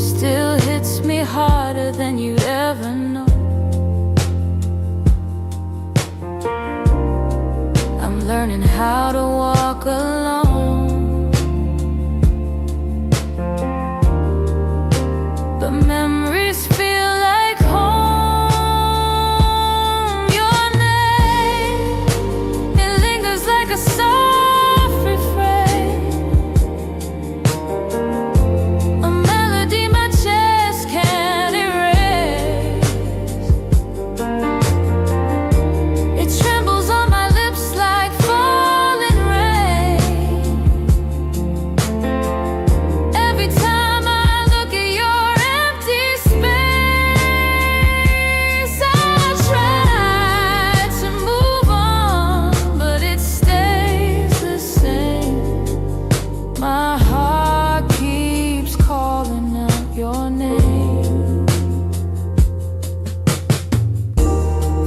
still hits me harder than you'd ever know. I'm learning how to walk alone, but memories feel like home. Your name, it lingers like a soft refrain, a melody my chest can't erase. It trembles on my lips like falling rain. Every time I look at your empty space, I try to move on, but it stays the same. My heart keeps calling out your name.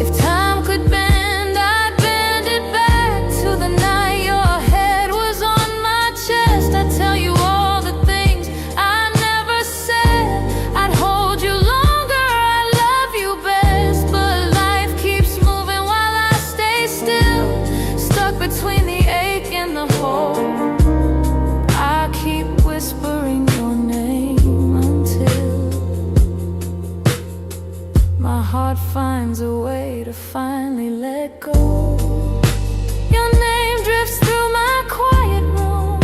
If time could bend, I'd bend it back to the night your head was on my chest. I'd tell you all the things I never said. I'd hold you longer, I love you best. But life keeps moving while I stay still, stuck between the ache and the hope. I keep whispering your name until my heart finds a way to finally let go. Your name drifts through my quiet room,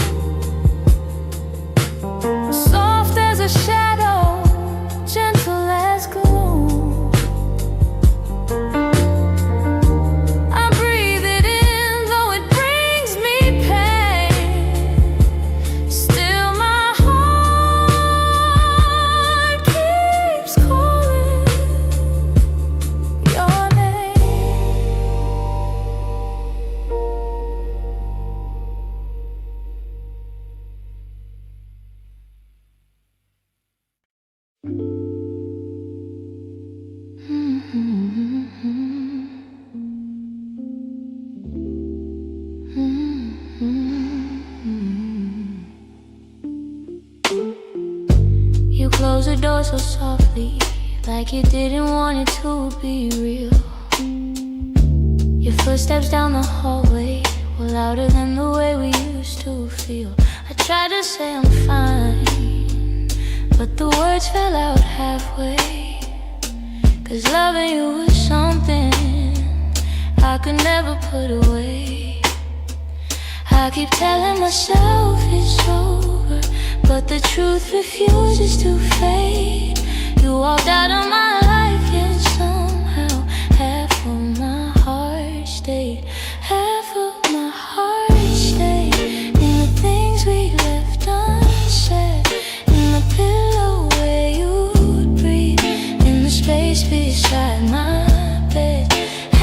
soft as a shadow, gentle as gloom. I breathe it in, though it brings me pain. Still my heart keeps calling your name. You close the door so softly, like you didn't want it to be real. Your footsteps down the hallway were louder than the way we used to feel. I tried to say I'm fine, but the words fell out halfway. 'Cause loving you was something I could never put away. I keep telling myself it's over, but the truth refuses to fade. You walked out of my life, yet somehow half of my heart stayed. Half of my heart stayed in the things we left unsaid, in the pillow where you'd breathe, in the space beside my bed.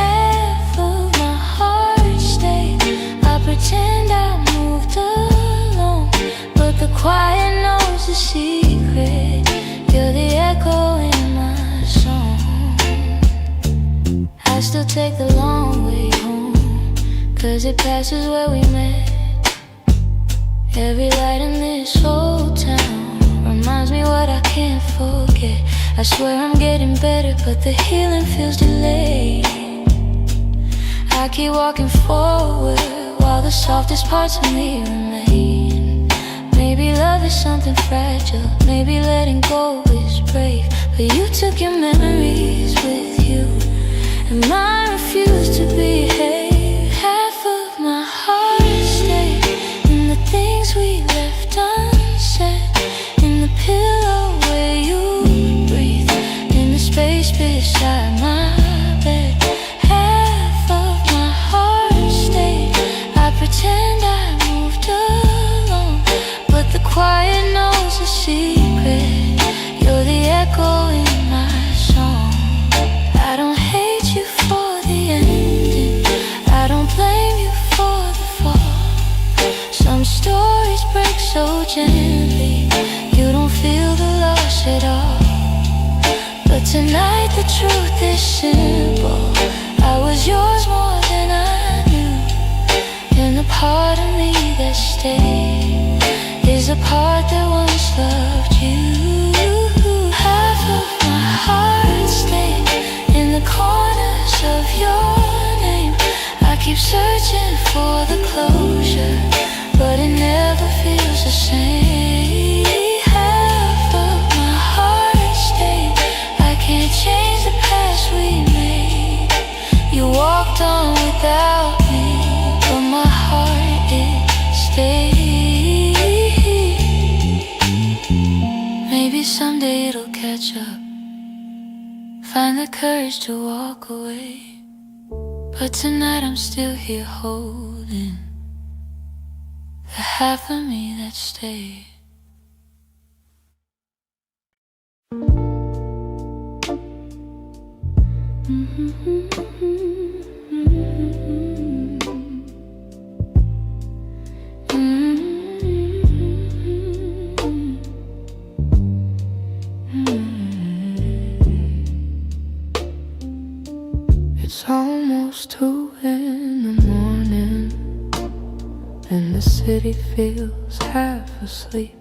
Half of my heart stayed. I pretend I moved alone, but the quiet knows the secret. You're the echo in my song. I still take the long way home, 'cause it passes where we met. Every light in this old town reminds me what I can't forget. I swear I'm getting better, but the healing feels delayed. I keep walking forward while the softest parts of me remain. Maybe love is something fragile, maybe letting go is brave, but you took your memories with you, and mine refused to behave. Half of my heart stayed in the things we so gently. You don't feel the loss at all. But tonight the truth is simple. I was yours more than I knew. And the part of me that stayed is a part that once loved you. Half of my heart stayed in the corners of your name. I keep searching for the closure, but it never feels the same. Half of my heart stayed. I can't change the past we made. You walked on without me, but my heart, it stayed. Maybe someday it'll catch up, find the courage to walk away. But tonight I'm still here holding the half of me that stayed. It's almost 2 in the morning, and the city feels half asleep.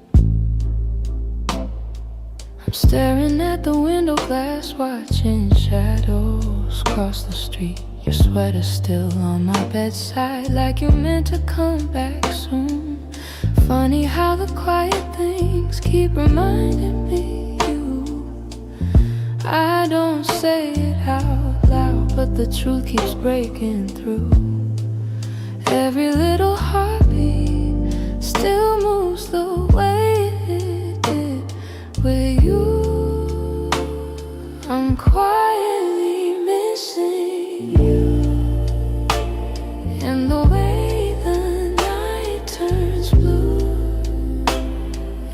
I'm staring at the window glass, watching shadows cross the street. Your sweater's still on my bedside, like you're meant to come back soon. Funny how the quiet things keep reminding me you. I don't say it out loud, but the truth keeps breaking through. Every little heartbeat still moves the way it did with you. I'm quietly missing you, and the way the night turns blue,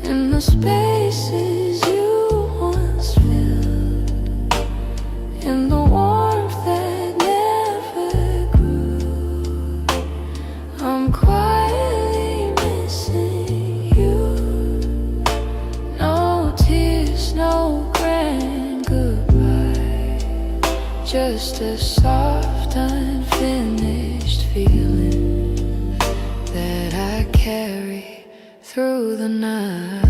and the spaces you once filled, and the warmth that never grew. I'm quietly missing you. No tears, no grand goodbye, just a soft, unfinished feeling that I carry through the night.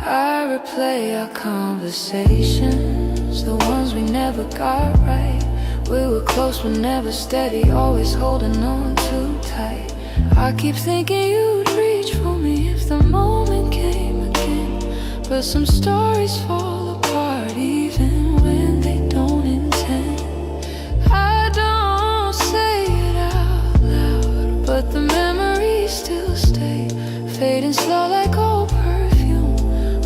I replay our conversations, the ones we never got right. We were close but never steady, always holding on too tight. I keep thinking you'd reach for me if the moment came again, but some stories fall apart even when they don't intend. I don't say it out loud, but the memories still stay, fading slow like old perfume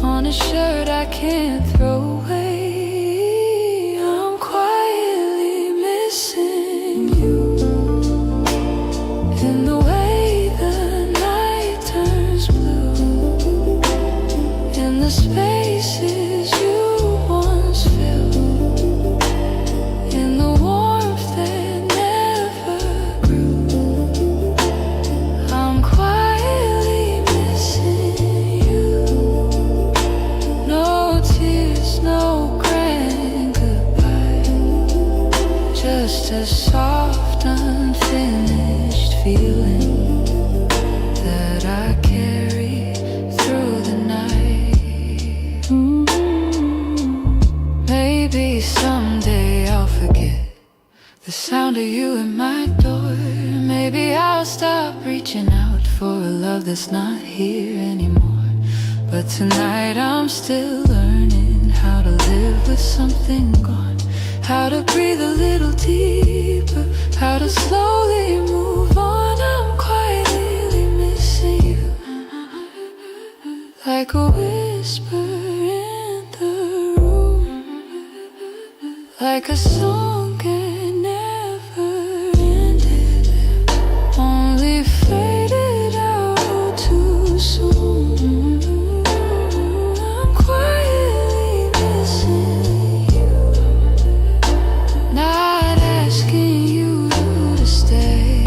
on a shirt I can't throw away. I'm quietly missing you, and the way the night turns blue, and the spaces you once filled, and the warmth that never grew. I'm quietly missing you. No tears, no grand goodbye, just a soft, unfinished feeling that I carry through the night. Maybe someday I'll forget the sound of you at my door. Maybe I'll stop reaching out for a love that's not here anymore. But tonight I'm still learning how to live with something gone, how to breathe a little deeper, how to slowly move on. I'm quietly missing you, like a whisper in the room, like a song that never ended, only faded out too soon. I'm quietly missing you, not asking you to stay,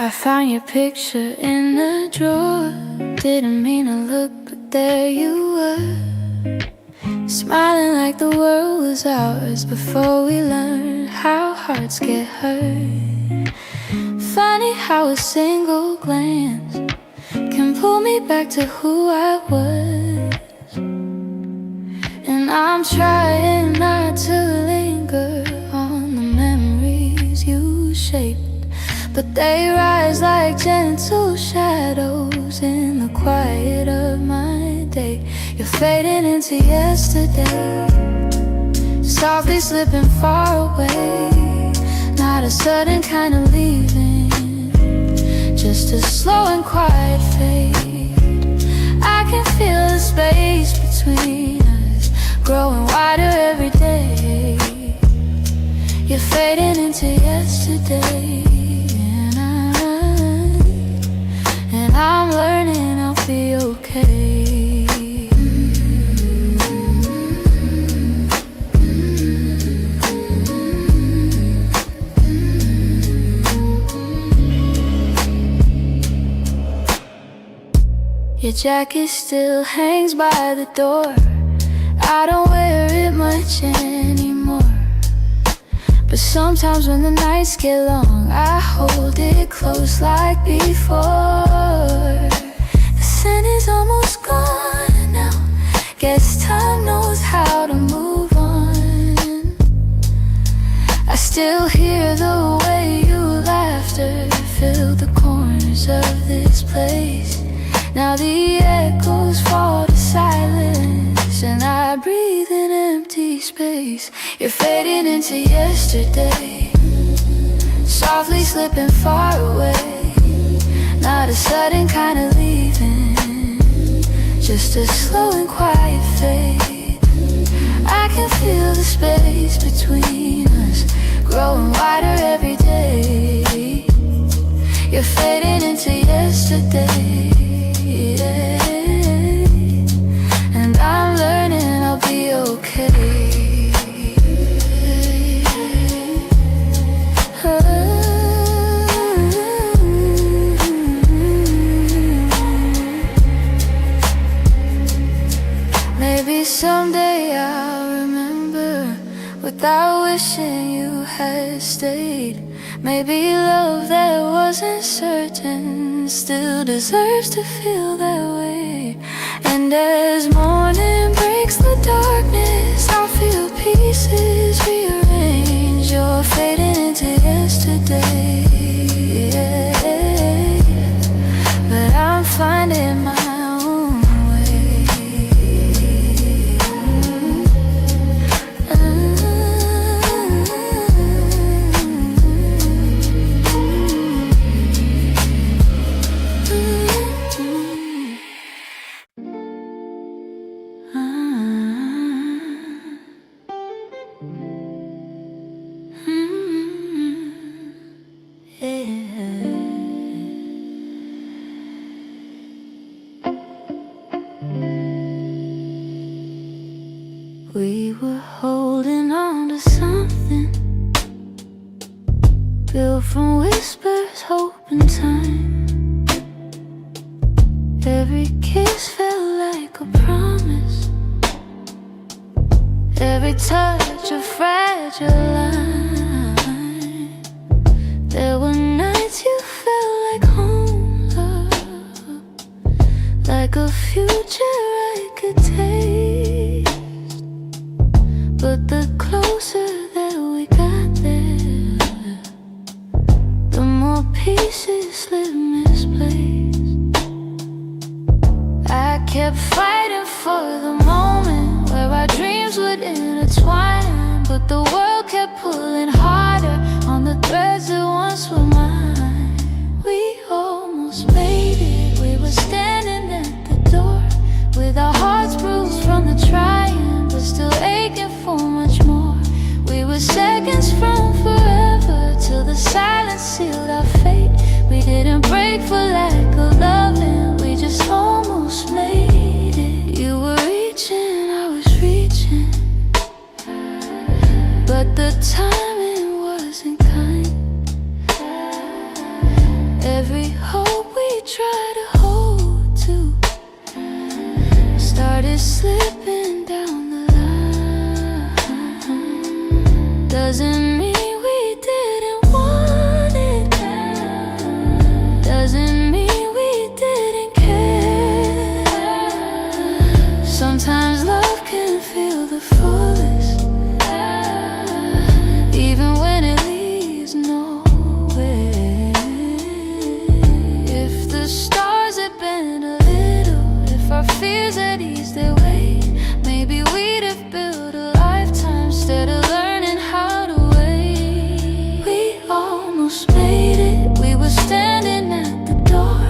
I found your picture in a drawer. Didn't mean to look, but there you were, smiling like the world was ours before we learned how hearts get hurt. Funny how a single glance can pull me back to who I was. And I'm trying not to linger on the memories you shaped, but they rise like gentle shadows in the quiet of my day. You're fading into yesterday, softly slipping far away. Not a sudden kind of leaving, just a slow and quiet fade. I can feel the space between us growing wider every day. You're fading into yesterday, and I'm learning I'll be okay. Your jacket still hangs by the door. I don't wear it much anymore, but sometimes when the nights get long, I hold it close like before. The scent is almost gone now, guess time knows how to move on. I still hear the way your laughter filled the corners of this place. Now the echoes fall to silence, and I breathe in empty space. You're fading into yesterday, softly slipping far away. Not a sudden kind of leaving, just a slow and quiet fade. I can feel the space between us growing wider every day. You're fading into yesterday, and I'm learning I'll be okay. Maybe someday I'll remember without wishing you had stayed. Maybe love that wasn't certain still deserves to feel that way. And as morning breaks the darkness, I'll feel pieces rearrange. You're fading into yesterday, but I'm finding my own way. We were holding on to something built from whispers, hope, and time. Every kiss felt like a promise, every touch a fragile line. There were nights you felt like home, love, like a future I could taste. But the closer that we got there, the more pieces slipped misplaced. I kept fighting for the moment where our dreams would intertwine, but the world kept pulling harder on the threads that once were mine. We almost made it, we were standing at the door, with our hearts bruised from the trying, but still aching for much more. We were seconds from forever, till the silence sealed our fate. We didn't break for lack of loving, we just almost made it. You were reaching, I was reaching, but the timing wasn't kind. try to hold to started slipping down the line. Doesn't mean we didn't want it. Doesn't mean we didn't care. Sometimes love can feel the fullest, even when it leaves nowhere. If the stars had been a little, if our fears had eased their weight, maybe we'd have built a lifetime instead of learning how to wait. We almost made it. We were standing at the door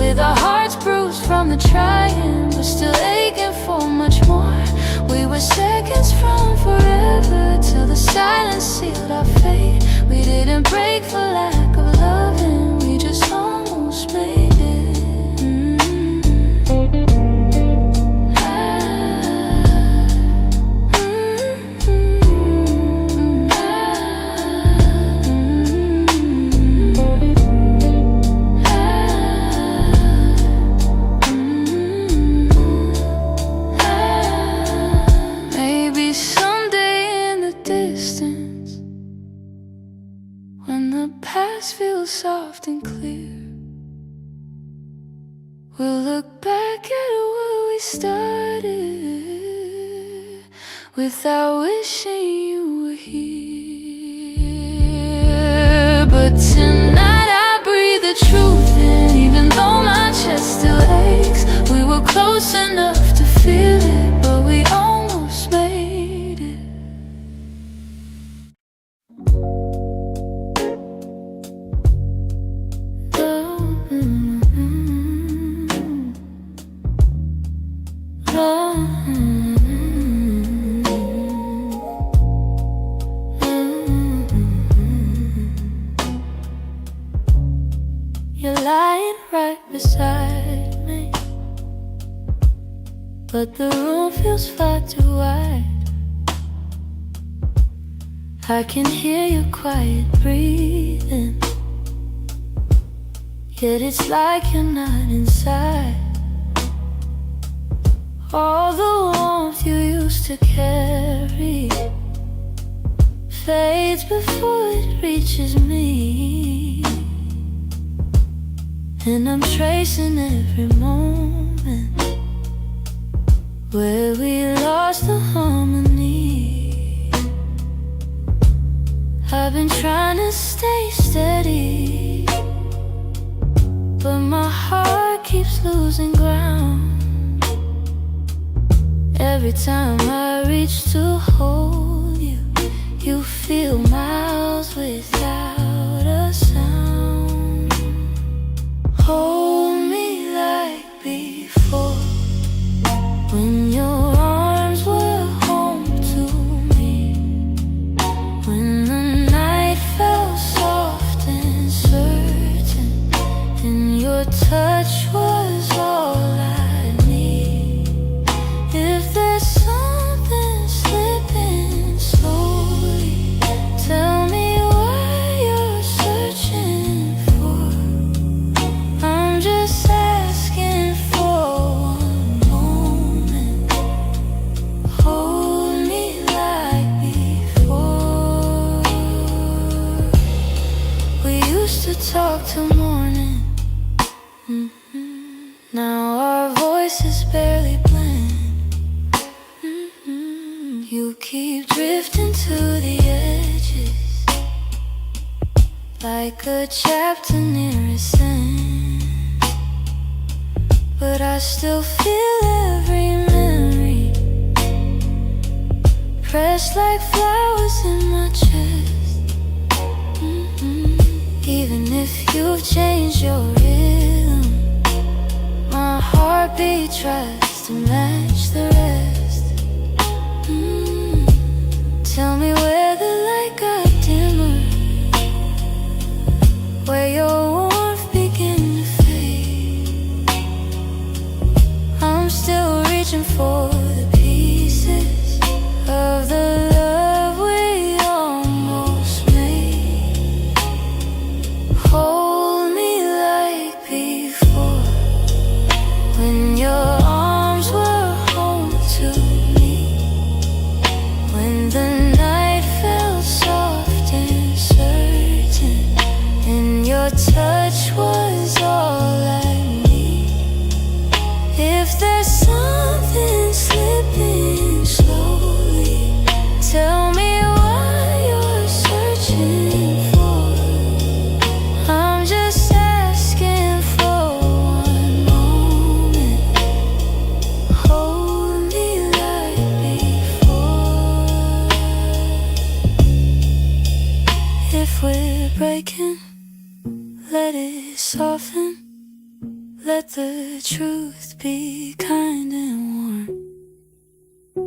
with our hearts bruised from the trying, but still aching for much more. We were seconds from forever till the silence sealed our fate. We didn't break for lack of loving, we just almost made it. Maybe someday in the distance, when the past feels soft and clear, we'll look back at where we started without wishing you were here. But tonight I breathe the truth in, even though my chest still aches. We were close enough to feel it, but we almost made it. You're lying right beside me, but the room feels far too wide. I can hear your quiet breathing, yet it's like you're not inside. All the warmth you used to carry fades before it reaches me, and I'm tracing every moment where we lost the harmony. I've been trying to stay steady, but my heart keeps losing ground. Every time I reach to hold you, you feel miles without a sound. Hold me like before, when your arms were home to me, when the night felt soft and certain, and your touch was all I need. If there's something slipping slowly, tell me what you're searching for. I'm just asking for one moment. Hold me like before. We used to talk till morning. Now our voices barely blend. You keep drifting to the edges, like a chapter near its end. But I still feel every memory pressed like flowers in my chest. Even if you've changed your rhythm, my heartbeat tries to match the rest. Tell me where the light got dimmer, where your warmth began to fade. I'm still reaching for the pieces of the love we almost made. Hold me like before. if we're breaking, let it soften. Let the truth be kind and warm.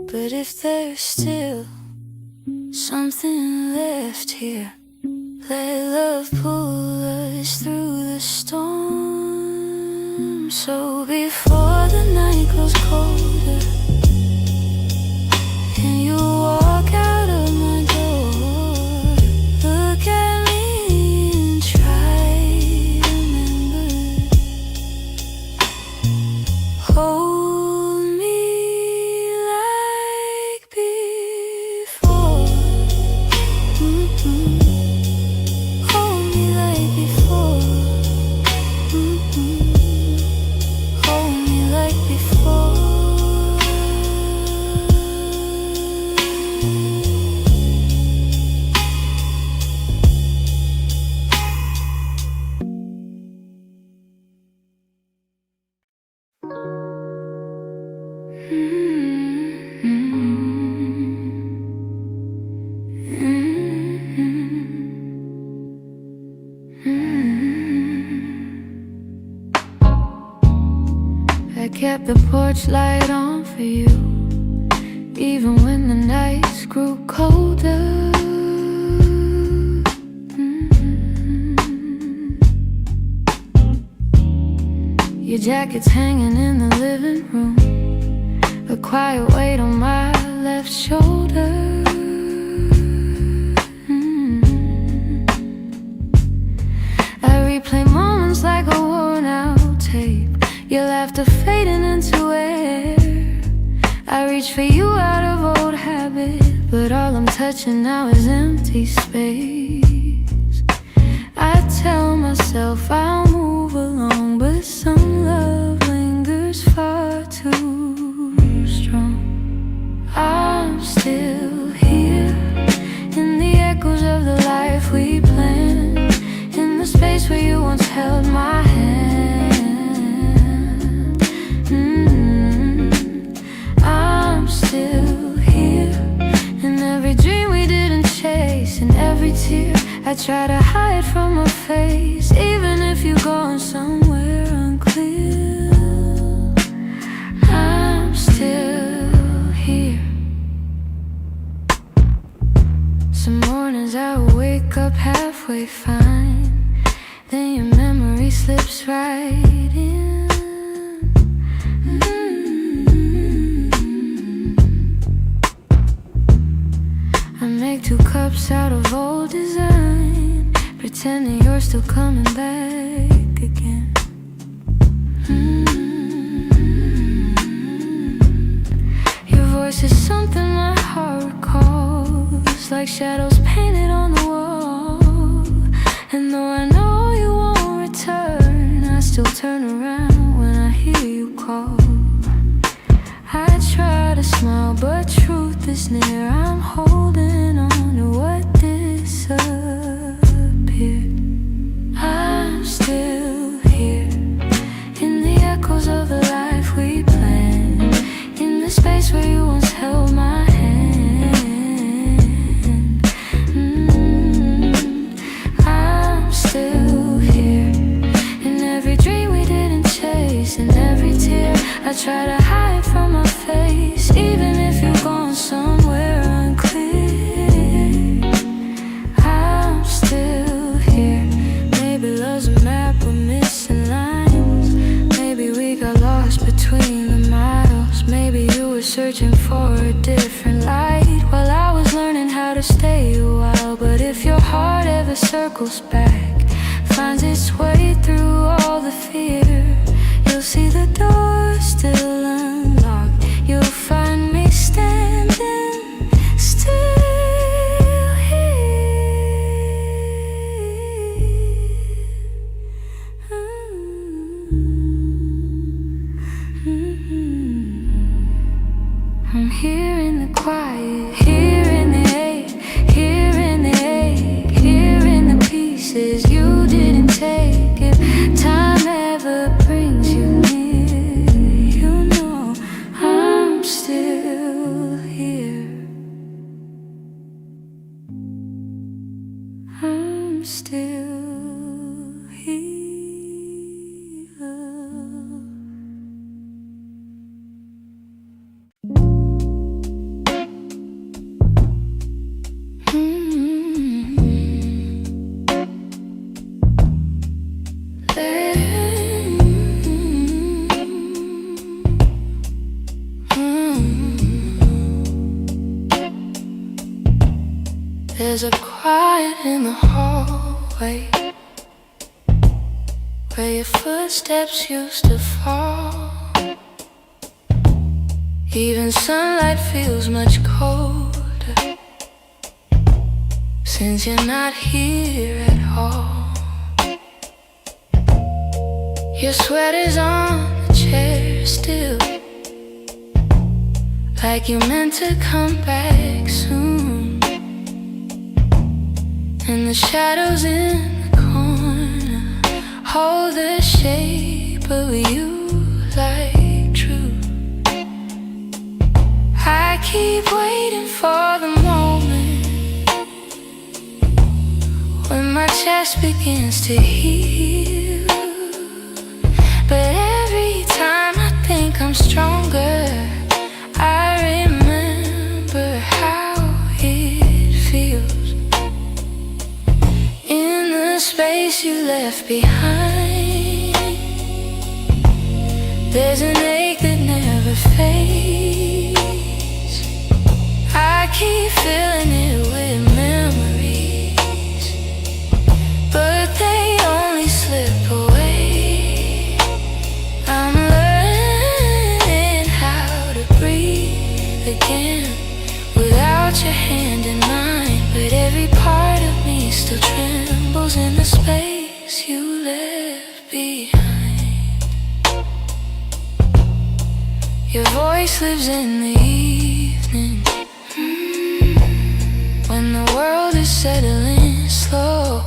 But if there's still something left here, let love pull us through the storm. So before the night grows colder and you walk out of my door, look at me and try to remember. Hold me like before. Hold me like before. Hold me like before. I kept the porch light on for you, even when the nights grew colder. Your jacket's hanging in the living room, a quiet weight on my left shoulder. I replay moments like a worn out tape, your laughter fading into air. I reach for you out of old habit, but all I'm touching now is empty space. I tell myself I'll move along, but some love lingers far too strong. I'm still here in the echoes of the life we planned, in the space where you once held my hand. I'm still here in every dream we didn't chase, in every tear I try to hide from my face, even if you're going somewhere unclear. I'm still here. Some mornings I wake up halfway fine, then your memory slips right in. I make 2 cups out of old design, pretending you're still coming back again. Your voice is something my heart recalls, like shadows painted on the wall. And though I know you won't return, I still turn around when I hear you call. I try to smile, but truth is near. I'm holding on to what disappeared. I'm still here in the echoes of the life we planned, in the space where you once held my hand. I'm still here in every dream we didn't chase, in every tear I try to hide from my face, even if you're gone somewhere unclear. I'm still here. Maybe love's a map with missing lines, maybe we got lost between the miles, maybe you were searching for a different light while I was learning how to stay a while. But if your heart ever circles back, finds its way through all the fear, you'll see the door still unlocked. You'll find me standing still here. I'm here in the quiet, here in the ache, here in the ache, here in the pieces you didn't take. If time ever brings you near, you know I'm still I'm still here. There's a quiet in the hallway where your footsteps used to fall. Even sunlight feels much colder since you're not here at all. Your sweater's on the chair still, like you're meant to come back soon. And the shadows in the corner hold the shape of you like truth. I keep waiting for the moment when my chest begins to heal. But every time I think I'm stronger, I remember how it feels. In the space you left behind, there's an ache that never fades. I keep filling it with memories, but they only slip away. I'm learning how to breathe again without your hand in mine, but every part of me still trembles in the space you left behind. Your voice lives in the evening, when the world is settling slow.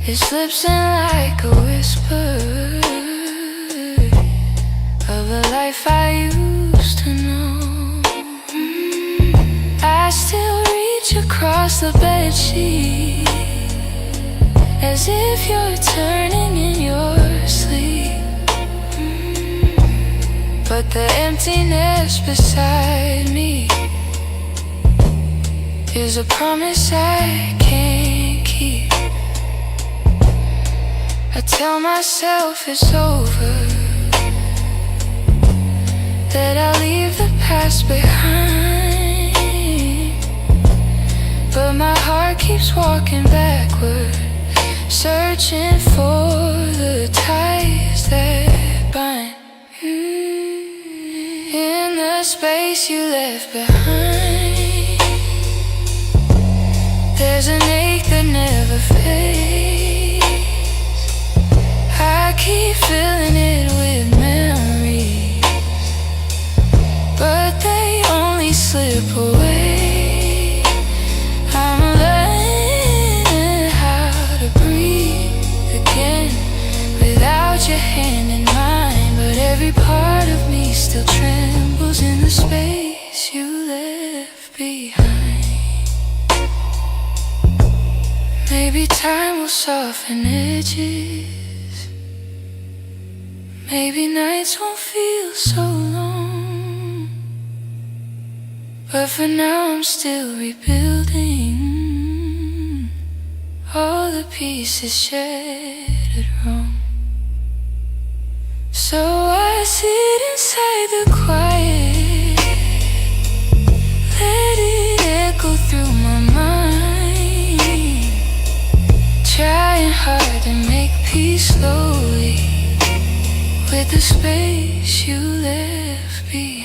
It slips in like a whisper of a life I used to know. I still reach across the bedsheet as if you're turning in your sleep. But the emptiness beside me is a promise I can't keep. I tell myself it's over, that I'll leave the past behind, but my heart keeps walking backward, searching for the ties that bind. In the space you left behind, there's an ache that never fades. I keep filling it with memories, but they only slip away. I'm learning how to breathe again without your hand in mine, but every part of me still trembles in the space you left behind. Maybe time will soften edges, maybe nights won't feel so long, but for now I'm still rebuilding all the pieces shattered wrong. So I sit inside the quiet, let it echo through my mind, trying hard to make peace slowly with the space you left behind.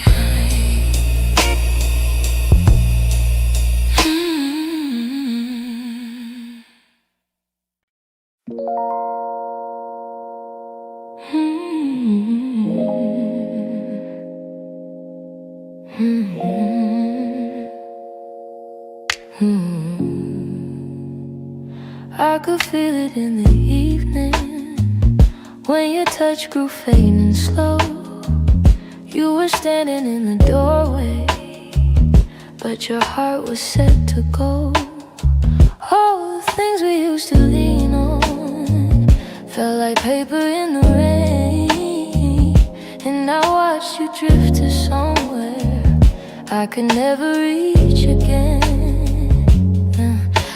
I could feel it in the evening when your touch grew faint and slow. You were standing in the doorway, but your heart was set to go. things we used to lean on felt like paper in the rain. And I watched you drift to somewhere I could never reach again.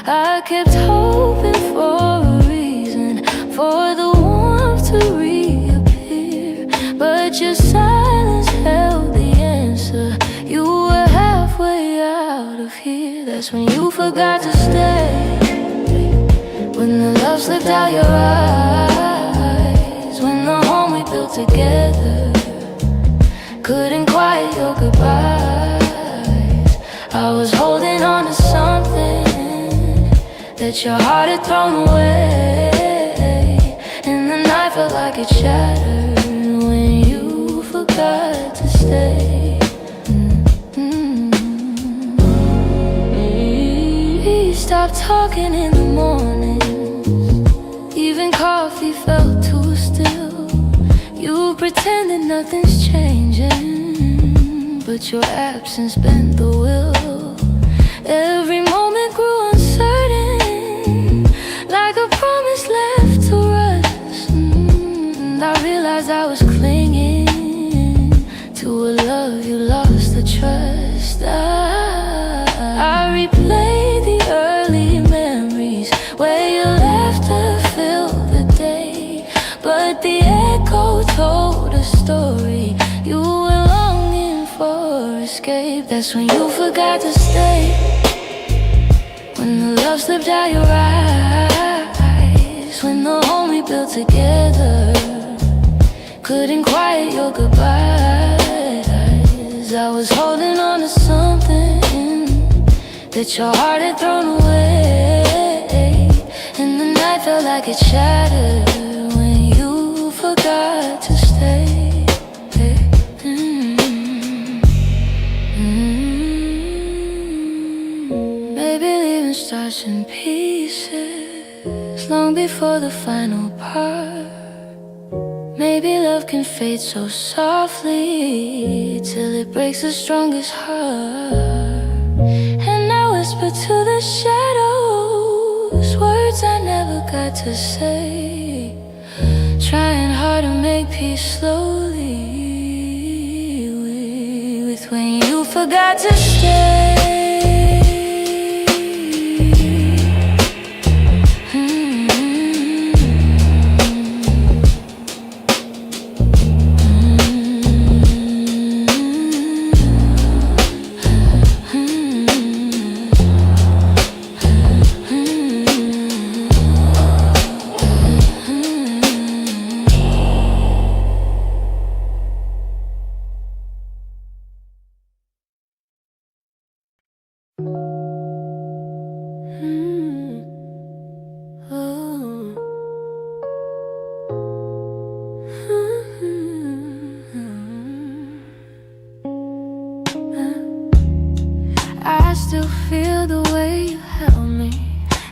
I kept hoping for a reason for the warmth to reappear, but your silence held the answer. You were halfway out of here. That's when you forgot to stay, when the love slipped out your eyes, when the home we built together couldn't quiet your goodbyes. I was holding on to something that your heart had thrown away, and the night felt like it shattered when you forgot to stay. We stopped talking in the mornings, even coffee felt too still. You pretended nothing's changing, but your absence bent the will. Every moment grew uncertain, like a promise left to rust. And I realized I was clinging to a love you lost the trust. I replayed the early memories where your laughter filled the day, but the echo told a story. You were longing for escape. That's when you forgot to stay, when the love slipped out your eyes, when the home we built together couldn't quiet your goodbyes. I was holding on to something that your heart had thrown away, and the night felt like it shattered when you forgot to stay. Maybe leaving starts in pieces long before the final part. Maybe love can fade so softly till it breaks the strongest heart. And I whisper to the shadows words I never got to say, trying hard to make peace slowly with when you forgot to stay. I still feel the way you held me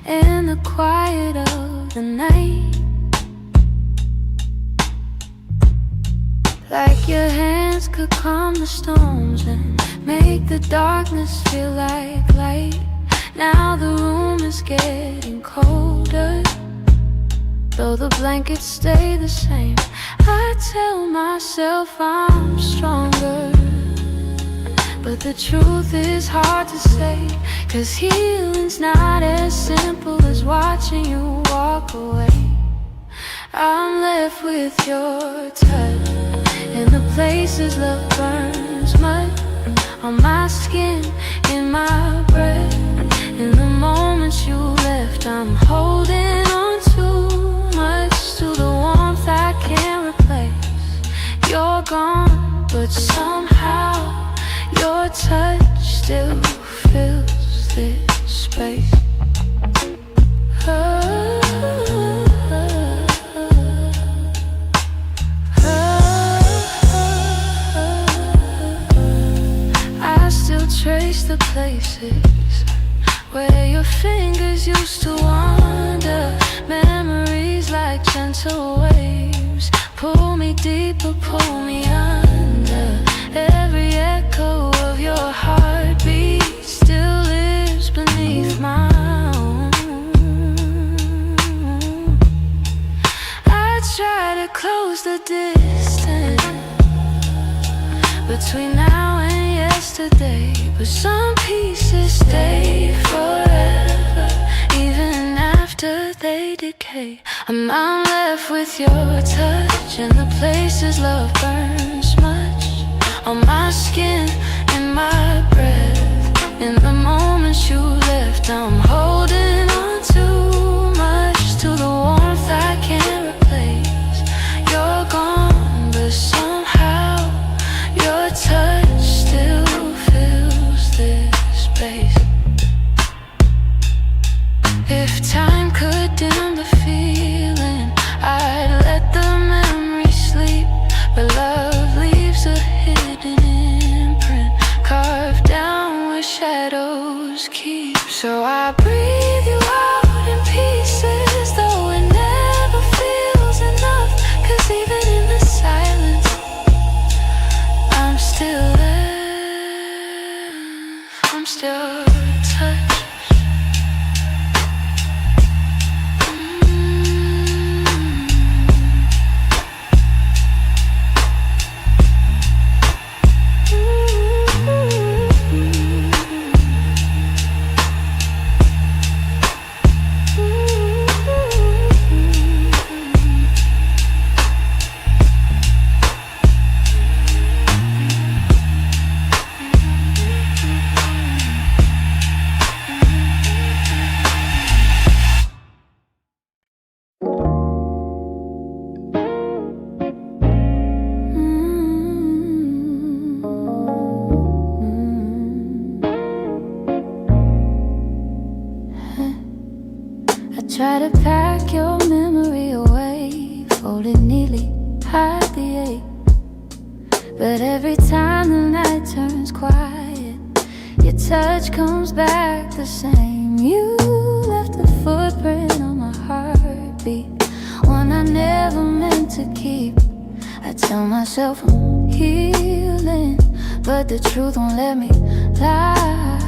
in the quiet of the night, like your hands could calm the storms and make the darkness feel like light. Now the room is getting colder, though the blankets stay the same. I tell myself I'm stronger, but the truth is hard to say, 'cause healing's not as simple as watching you walk away. I'm left with your touch in the places love burns mud, on my skin, in my breath. In the moments you left, I'm holding on too much to the warmth I can't replace. You're gone, but somehow your touch still fills this space. I still trace the places where your fingers used to wander. Memories like gentle waves pull me deeper, pull me under. Every echo of your heartbeat still lives beneath my own. between now and yesterday, but some pieces stay forever, even after they decay. I'm left with your touch and the places love burns much on my skin, in my breath, in the moments you left. I'm holding on too much to the warmth I can't replace. You're gone, but somehow your touch still fills this space. If time could dim the feeling, I'd let the memory sleep, but love leaves a hidden imprint, carved down where shadows keep. So I breathe you out in pieces, though it never feels enough, 'cause even in the silence, I'm still there, I'm still touched. Try to pack your memory away, fold it neatly, hide the ache. But every time the night turns quiet, your touch comes back the same. You left a footprint on my heartbeat, one I never meant to keep. I tell myself I'm healing, but the truth won't let me lie.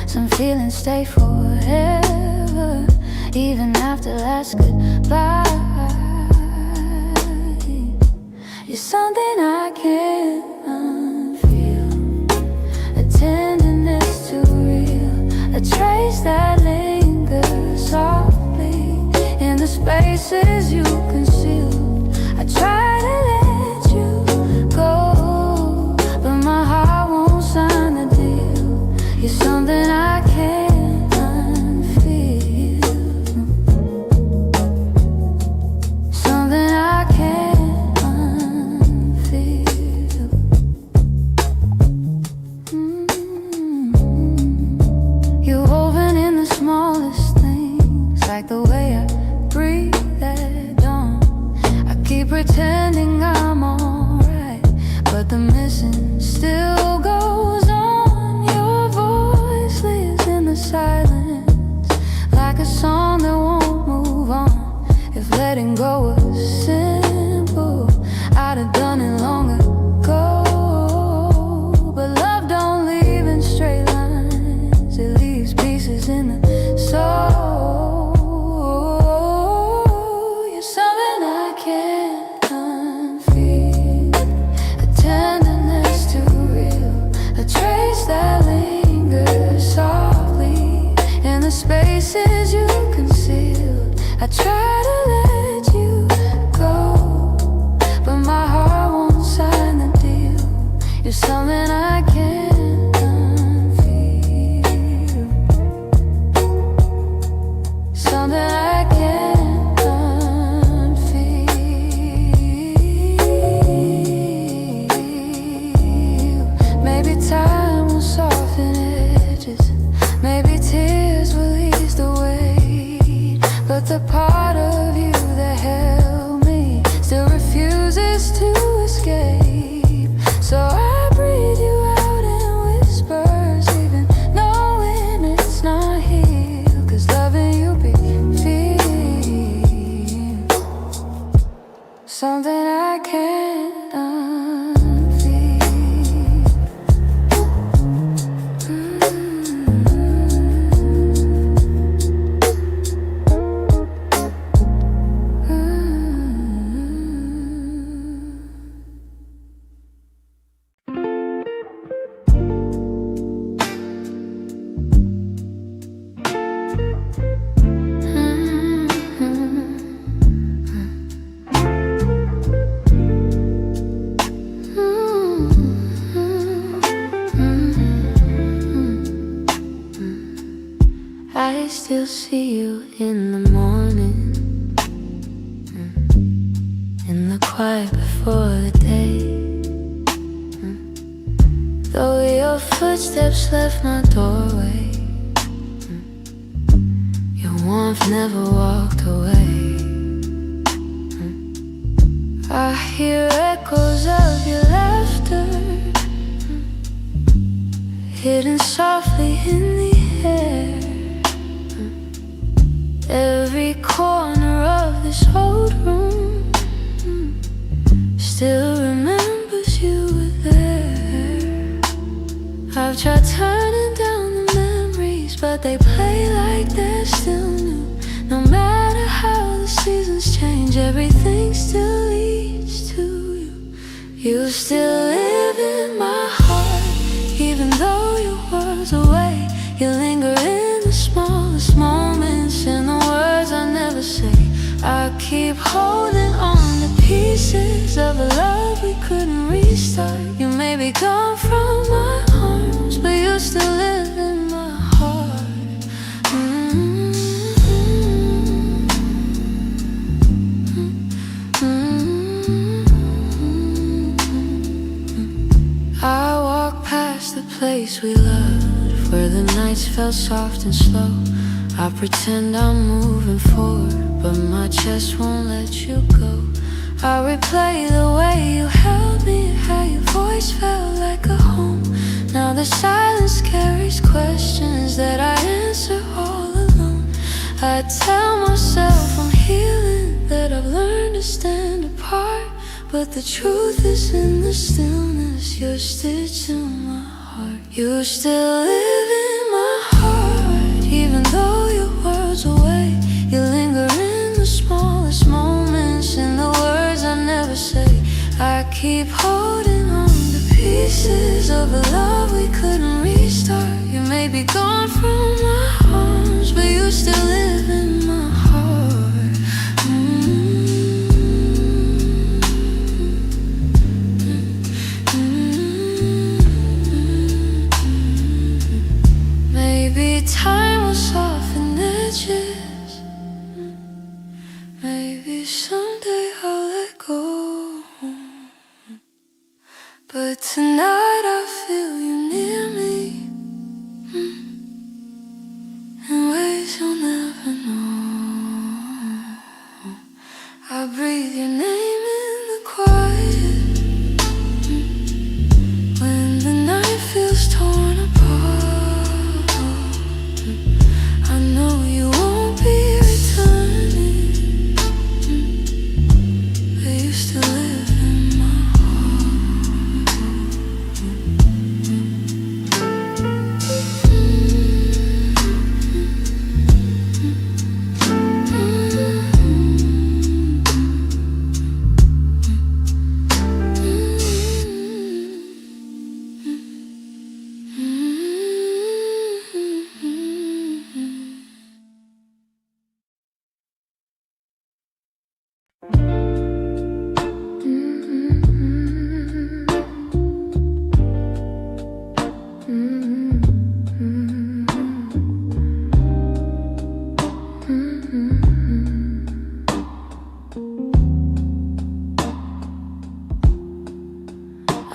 Some feelings stay forever, even after last goodbye. You're something I can't unfeel, a tenderness too real, a trace that lingers softly in the spaces you concealed. I try to let you go, but my heart won't sign the deal. You're something I can't. Like the way I breathe at dawn, I keep pretending I'm alright, but the missing still goes on. Your voice lives in the silence, like a song that won't move on. If letting go was simple, I'd have done it long ago. But love don't leave in straight lines, it leaves pieces in the soul. Spaces you concealed, I try to let you go, but my heart won't sign the deal. You're something I can't unfeel, something I can't unfeel. Maybe time will soften edges, maybe tears will ease the weight, but the part of I still see you in the morning, in the quiet before the day. Though your footsteps left my doorway, your warmth never walked away. I hear echoes of your laughter, hidden softly in the air. Every corner of this old room still remembers you were there. I've tried turning down the memories, but they play like they're still new. No matter how the seasons change, everything still leads to you. You still live in my heart, even though your world's away. You linger in the smallest moments, in the words I never say. I keep holding on to pieces of a love we couldn't restart. You may be gone from my arms, but you still live in my heart. I walk past the place we loved, where the nights felt soft and slow. I pretend I'm moving forward, but my chest won't let you go. I replay the way you held me, how your voice felt like a home. Now the silence carries questions that I answer all alone. I tell myself I'm healing, that I've learned to stand apart, but the truth is in the stillness. You're stitched in my heart. You still live in my heart, even though your world's away. You linger in the smallest moments, in the words I never say. I keep holding on to pieces of a love we couldn't restart. You may be gone from my arms, but you still live in my heart. Maybe time will soften edges. Maybe someday I'll let go. But tonight I feel you near me, in ways you'll never know. I breathe your name in the quiet, when the night feels torn apart. I know you won't be returning, but you still live in my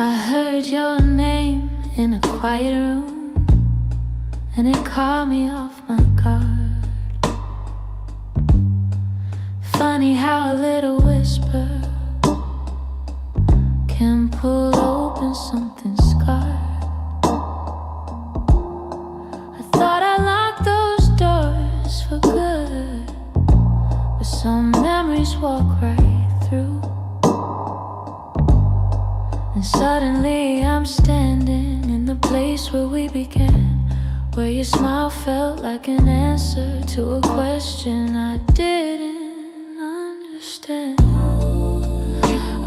I heard your name in a quiet room, and it caught me off my guard. Funny how a little whisper can pull open something scarred. I thought I locked those doors for good, but some memories walk right through. And suddenly I'm standing in the place where we began, where your smile felt like an answer to a question I didn't understand.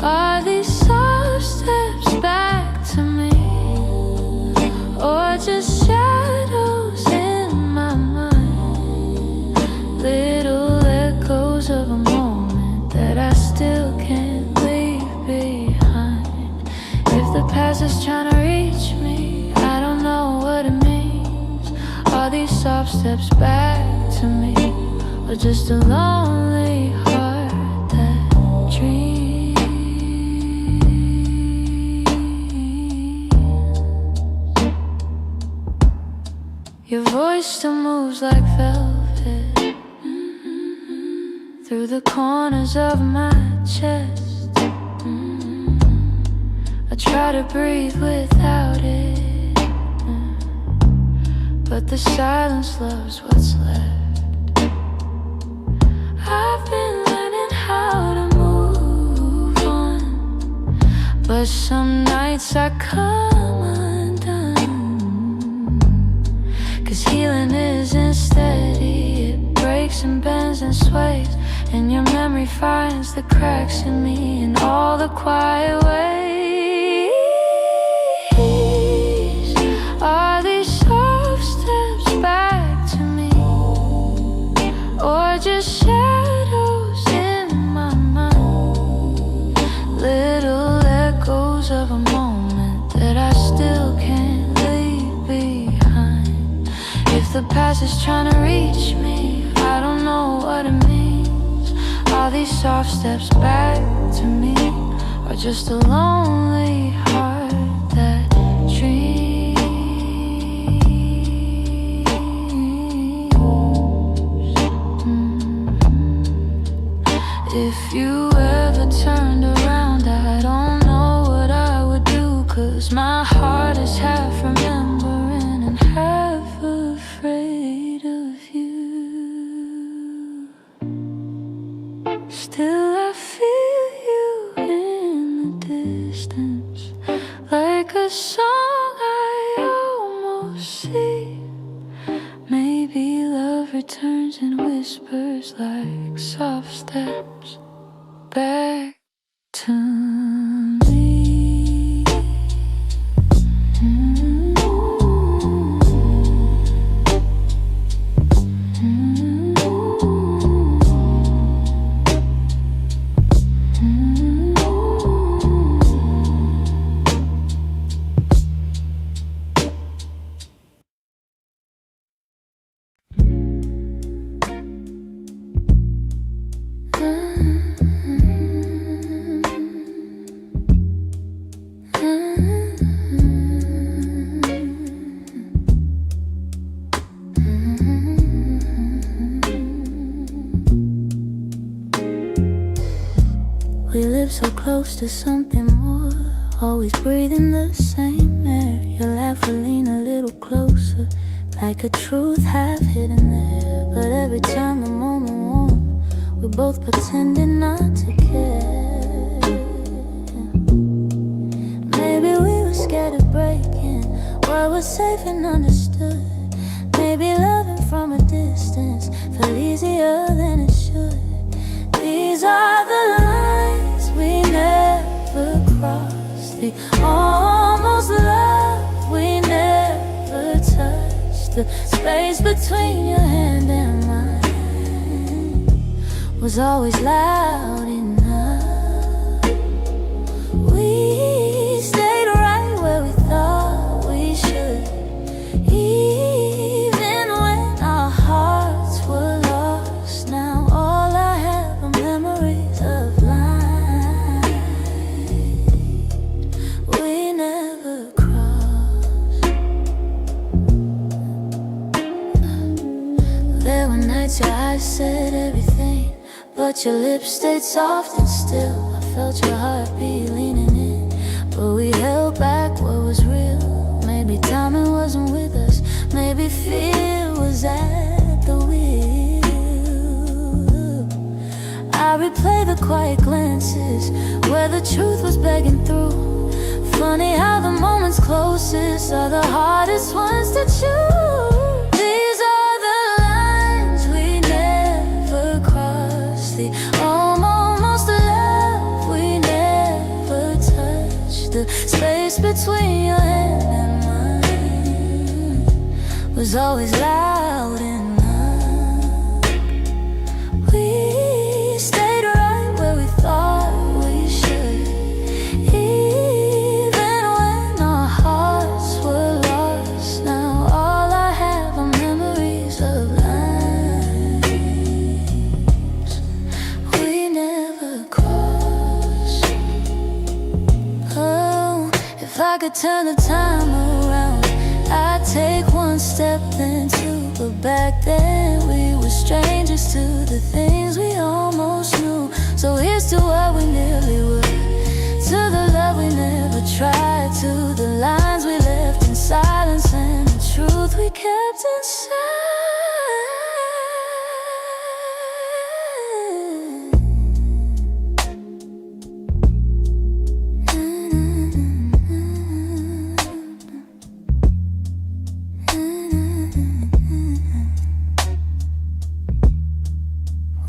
Are these soft steps back to me, or just shadows in my mind? Little echoes of a moment that I still can't leave behind. If the past is trying to reach me, I don't know what it means. Are these soft steps back to me, or just a lonely heart that dreams? Your voice still moves like velvet through the corners of my chest. I try to breathe without it, but the silence loves what's left. I've been learning how to move on, but some nights I come undone. 'Cause healing isn't steady, it breaks and bends and sways, and your memory finds the cracks in me in all the quiet ways. Are these soft steps back to me, or just shadows in my mind? Little echoes of a moment that I still can't leave behind. If the past is trying to reach me, I don't know what it means. Are these soft steps back to me, or just a lonely heart that dreams? If you ever turned around, I don't know what I would do, 'cause my heart is half remembering and half afraid of you. Still I feel you in the distance, like a song I almost see. Maybe love returns and whispers like soft steps back to me. We live so close to something more, always breathing the same air. Your laugh will lean a little closer, like a truth half hidden there. But every time the moment warm, we're both pretending not to care. Maybe we were scared of breaking what was safe and understood. Maybe loving from a distance felt easier than it should. These are the lines we never crossed, the almost love we never touched. The space between your hand and mine was always loud enough. We stayed right where we thought we should, even when our hearts were lost. Now all I have are memories of lines we never crossed. There were nights your eyes said everything, but your lips stayed soft and still. I felt your heartbeat leaning in, but we held back what was real. Maybe timing wasn't with us, maybe fear was at the wheel. I replay the quiet glances where the truth was begging through. Funny how the moments closest are the hardest ones to choose. These are the lines we never crossed, the almost love we never touched. The space between your hand and mine was always loud enough. We stayed right where we thought we should, even when our hearts were lost. Now all I have are memories turn the time around, I'd take one step then two. But back then we were strangers to the things we almost knew. So here's to what we nearly were, to the love we never tried, to the lines we left in silence and the truth we kept inside.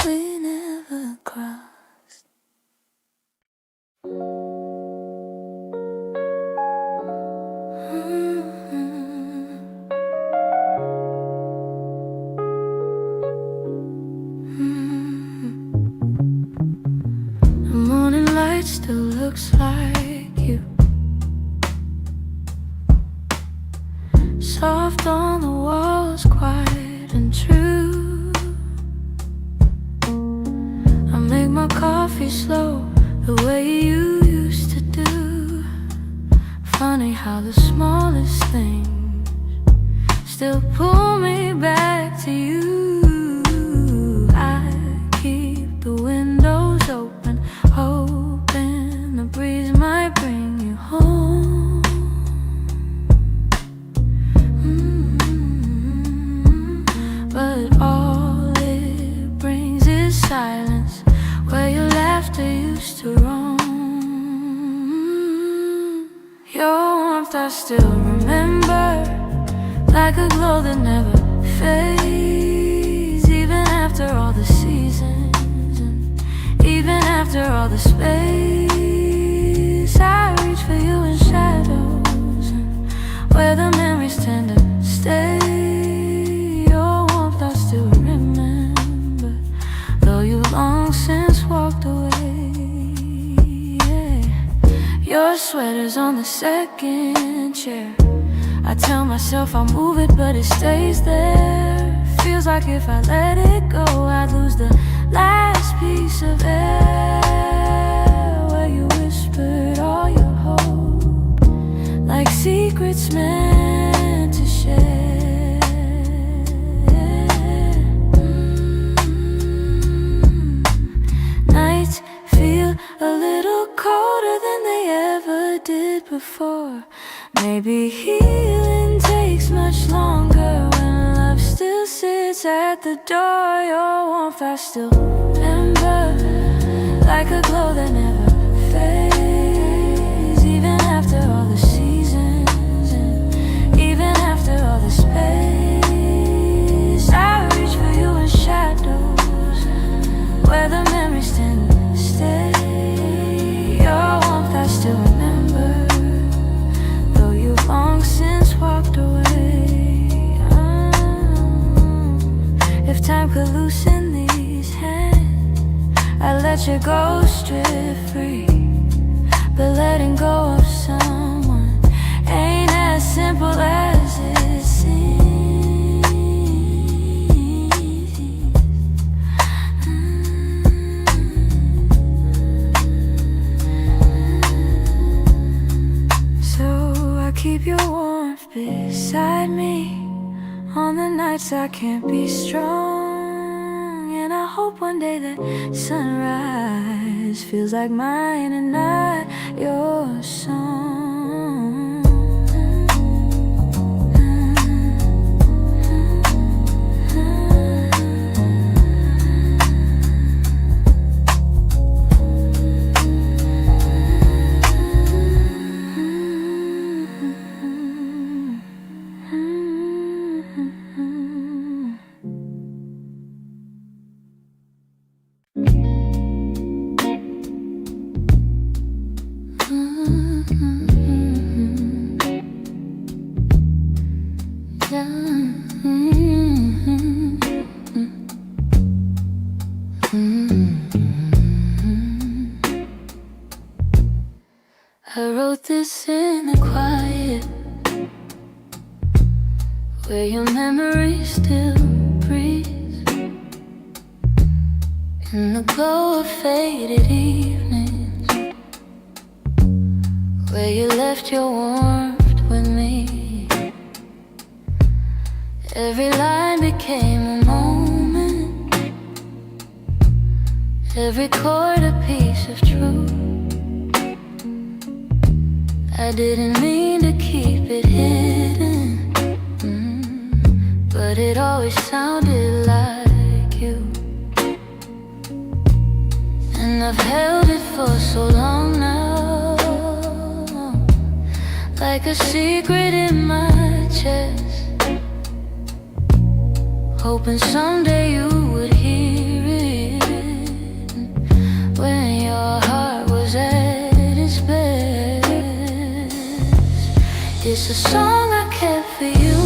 We never crossed. The morning light still looks like you, soft on the walls, quiet and true. I make my coffee slow, the way you used to do. Funny how the smallest things still pull me back to you. I keep the windows open, hoping the breeze might bring you home. But all it brings is silence, where your laughter used to roam. Your warmth I still remember, like a glow that never fades. Even after all the seasons, and even after all the space, I reach for you in shadows, and where the memories tend to stay. Your warmth I still remember, though you've long since walked away. Your sweater's on the second chair. I tell myself I'll move it, but it stays there. Feels like if I let it go, I'd lose the last piece of air, where you whispered all your hope, like secrets meant to share. Nights feel a little colder than they ever did before. Maybe healing takes much longer when love still sits at the door. Your warmth I still remember, like a glow that never fades. Even after all the seasons, and even after all the space, I reach for you in shadows, where the memories tend to stay. Your warmth I still remember, though you've long since walked away. If time could loosen these hands, I'd let your ghost drift free. But letting go of someone ain't as simple as it seems. So I keep your warmth beside me on the nights I can't be strong. And I hope one day that sunrise feels like mine and not your song. I wrote this in the quiet, where your memory still breathes, in the glow of faded evenings, where you left your warmth with me. Every line became a moment, every chord a piece of truth. I didn't mean to keep it hidden, but it always sounded like you. And I've held it for so long now, like a secret in my chest, hoping someday you would hear it when your heart was at its best. It's a song I kept for you,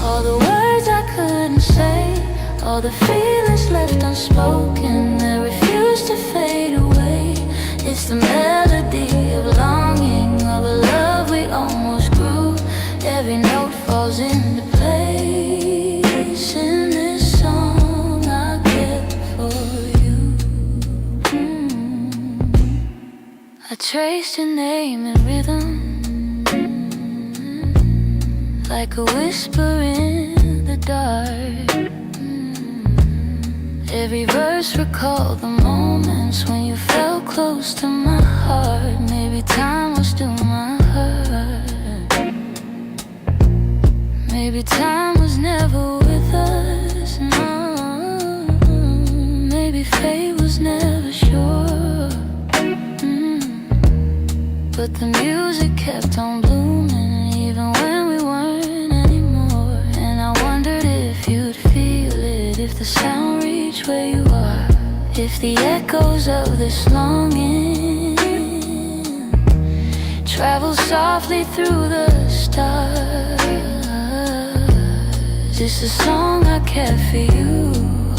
all the words I couldn't say, all the feelings left unspoken that refuse to fade away. It's the melody of longing, of a love we almost grew. Every note falls into place in this song I kept for you. I traced your name in rhythm, like a whisper in the dark. Every verse recalled the moments when you felt close to my heart. Maybe time was still my heart. Maybe time was never with us, no. Maybe fate was never sure. But the music kept on blooming, even when we weren't anymore. And I wondered if you'd feel it, if the sound reached where you are, if the echoes of this longing travel softly through the stars. It's a song I kept for you,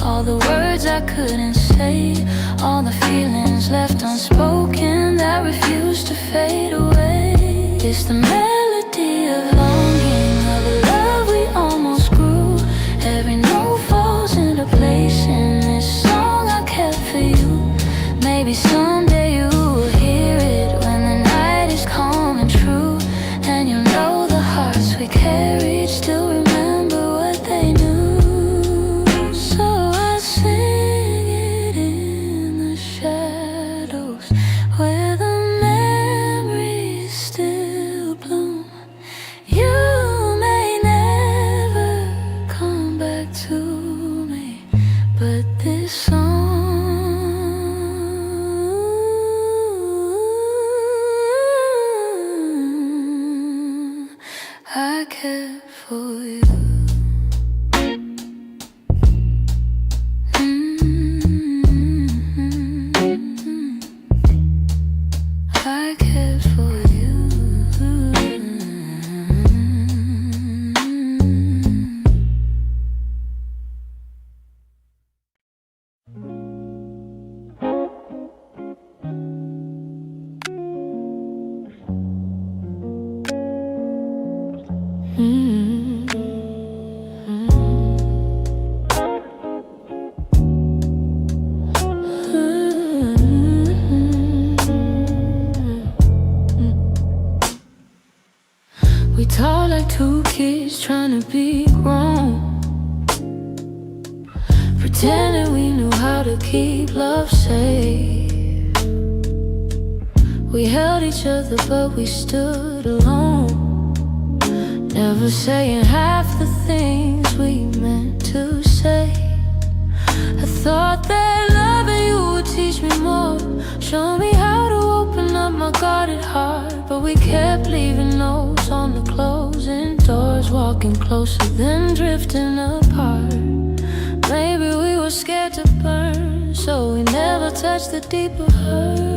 all the words I couldn't say, all the feelings left unspoken that refuse to fade away. It's the melody of longing, of a love we almost grew. Every note falls into place in this song I kept for you. Maybe someday you will hear it when the night is calm and true, and you'll know the hearts we carried still remember what they knew. So I sing it in the shadows where the memories still bloom. You may never come back to me, but this song I kept for you. I kept for you. We talk like two kids trying to be grown, pretending we knew how to keep love safe. We held each other but we stood alone, never saying half the things we meant to say. I thought that loving you would teach me more, show me how to open up my guarded heart. But we kept leaving notes on the closing doors, walking closer then drifting apart. Maybe we were scared to burn, so we never touched the deeper hurt.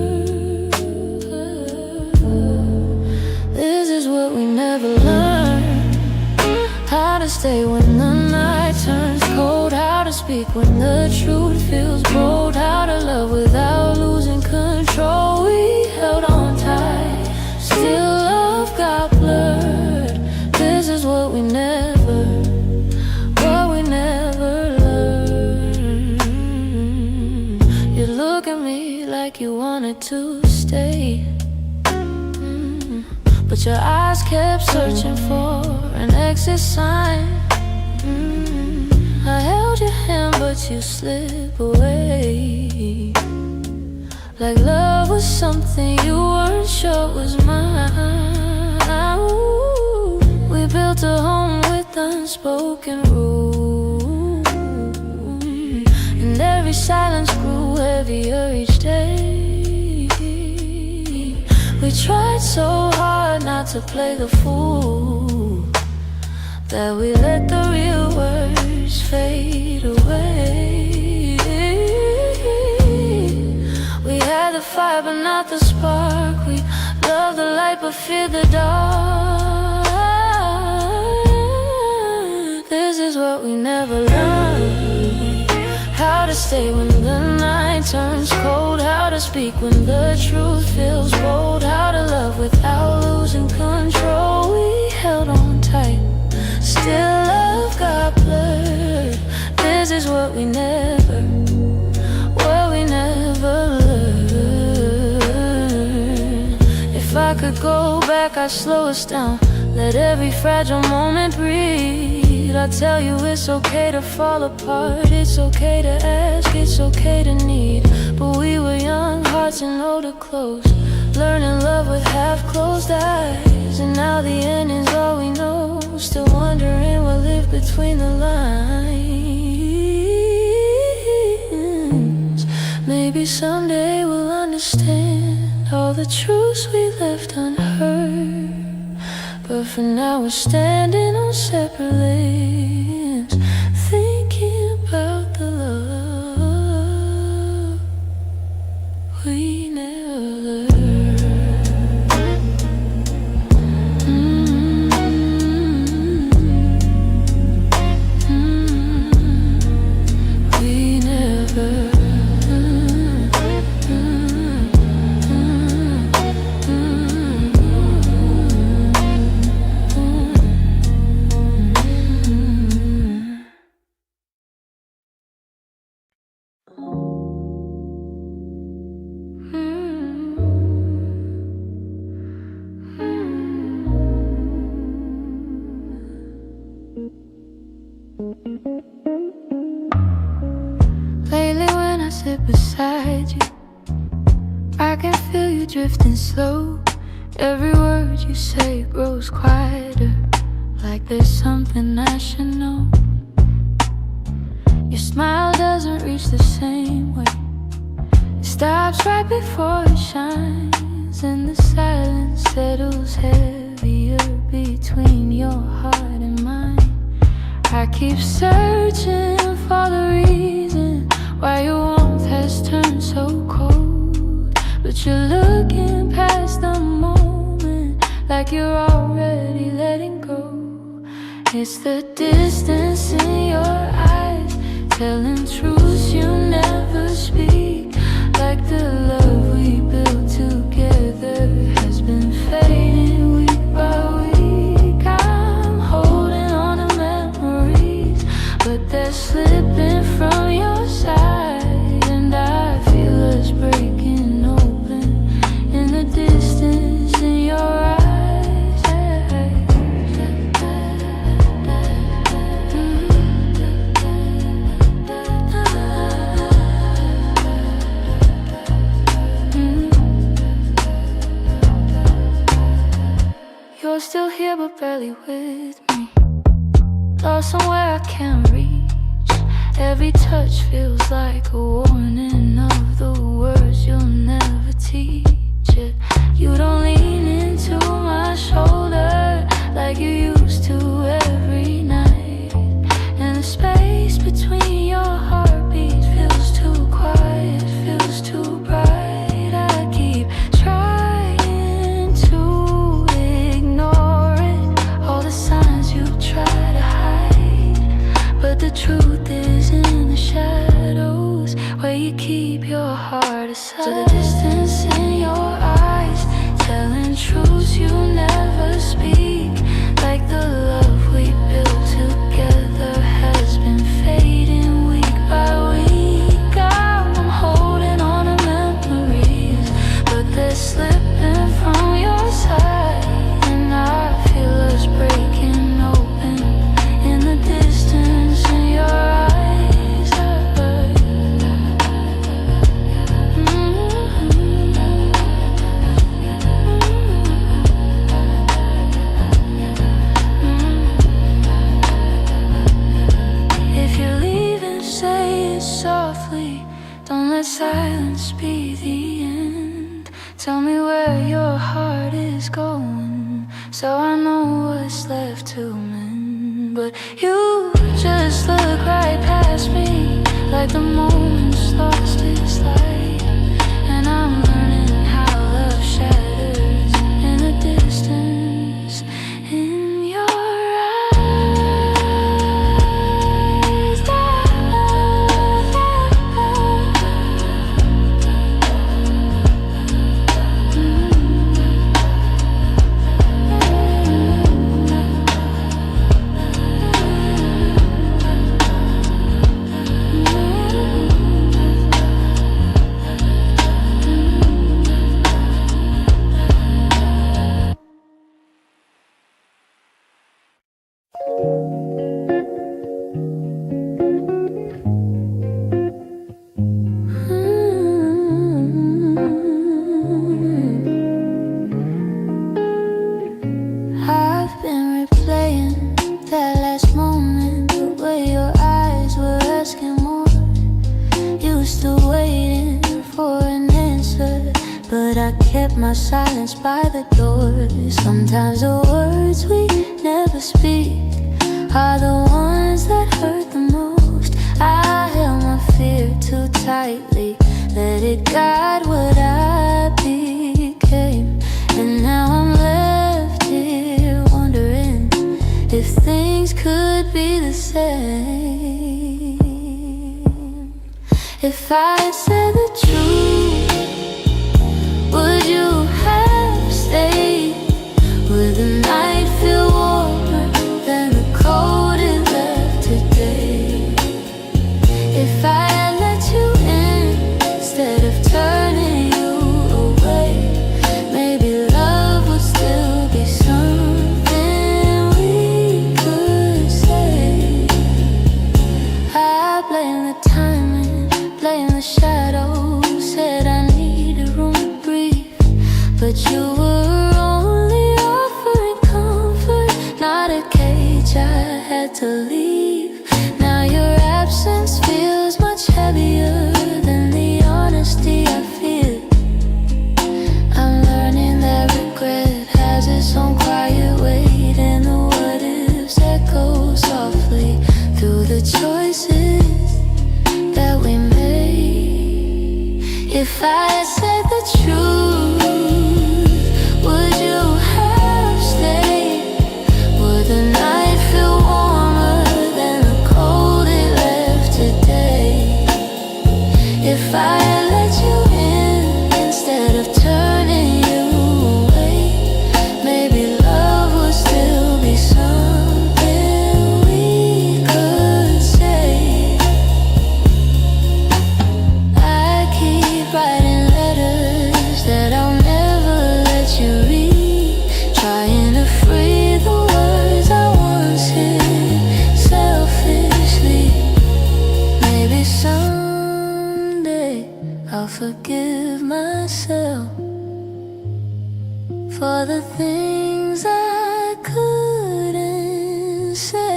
This is what we never learned, how to stay when the night turns cold, how to speak when the truth feels bold, how to love without losing control. We held on tight, still love got blurred. This is what we never learned. You look at me like you wanted to stay, but your eyes kept searching for an exit sign. I held your hand, but you slipped away, like love was something you weren't sure was mine. Ooh, we built a home with unspoken rules, and every silence grew heavier each day. We tried so hard not to play the fool, that we let the real words fade away. We had the fire but not the spark. We loved the light but feared the dark. This is what we never learned: how to stay when the night turns cold, how to speak when the truth feels bold, how to love without losing control. We held on tight, still love got blurred. This is what we never learned. If I could go back, I'd slow us down, let every fragile moment breathe. I'd tell you it's okay to fall apart, it's okay to ask, it's okay to need. But we were young, hearts and older clothes, learning love with half-closed eyes. And now the ending's all we know, still wondering what lived between the lines. Maybe someday we'll understand all the truths we left unheard, but for now we're standing on separate lanes, thinking about the love we never learned. Lately when I sit beside you, I can feel you drifting slow. Every word you say grows quieter, like there's something I should know. Your smile doesn't reach the same way, it stops right before it shines, and the silence settles heavier between your heart and mine. I keep searching for the reason why your warmth has turned so cold, but you're looking past the moment, like you're already letting go. It's the distance in your eyes, telling truths you never speak, like the love we built together has been fading week by week. I'm holding on to memories, but they're slipping from your side, and I feel us breaking open in the distance in your eyes. You're still here but barely with me, lost somewhere I can't reach. Every touch feels like a warning of the words you'll never teach. You don't lean into my shoulder like you used to every night, and the space between your heartbeats feels too quiet, feels too bright. I keep trying to ignore it, all the signs you try to hide, but the truth is in the shadows where you keep your heart aside. To the distance in your eyes, telling truths you never speak, like the love we built together has been fading week by week. I'm holding on to memories, but they're slipping from your side, softly, don't let silence be the end. Tell me where your heart is going, so I know what's left to mend. But you just look right past me, like the moment's lost its light. And I'm learning how love shatters in the distance, in your my silence by the door. Sometimes the words we never speak are the ones that hurt the most. I held my fear too tightly, let it guide what I became. And now I'm left here wondering if things could be the same. If I had said the truth, would you have stayed? Would the night feel warmer than the cold it left today? If I had let you in instead of turning you away, maybe love would still be something we could say. I blame the timing, blame the shadows, said I needed room, but you were only offering comfort, not a cage I had to leave. Now your absence feels much heavier than the honesty I feel. I'm learning that regret has its own quiet weight, and the what ifs echo softly through the choices that we made. If I had said the truth, would you have stayed? Would the night feel warmer than the cold it left today? If I had let you in instead of turning you away, maybe love would still be something we could say. I keep writing letters that I'll never let you read, trying to free the words I once hid selfishly. Maybe someday I'll forgive myself for the things I couldn't say.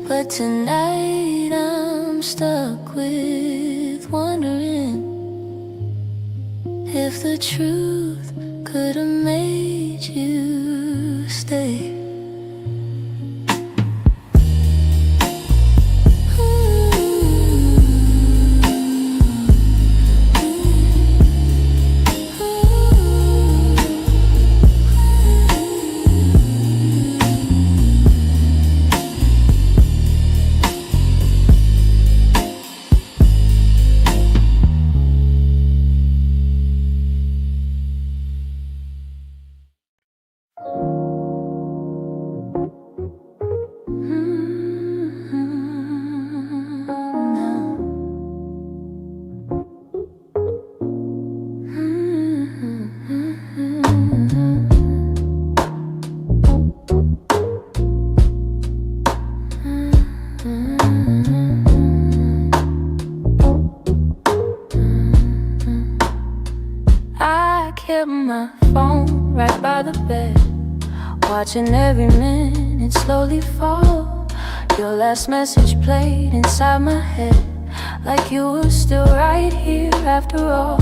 But tonight I'm stuck with wondering if the truth could have made you stay. kept my phone right by the bed, watching every minute slowly fall. Your last message played inside my head, like you were still right here after all.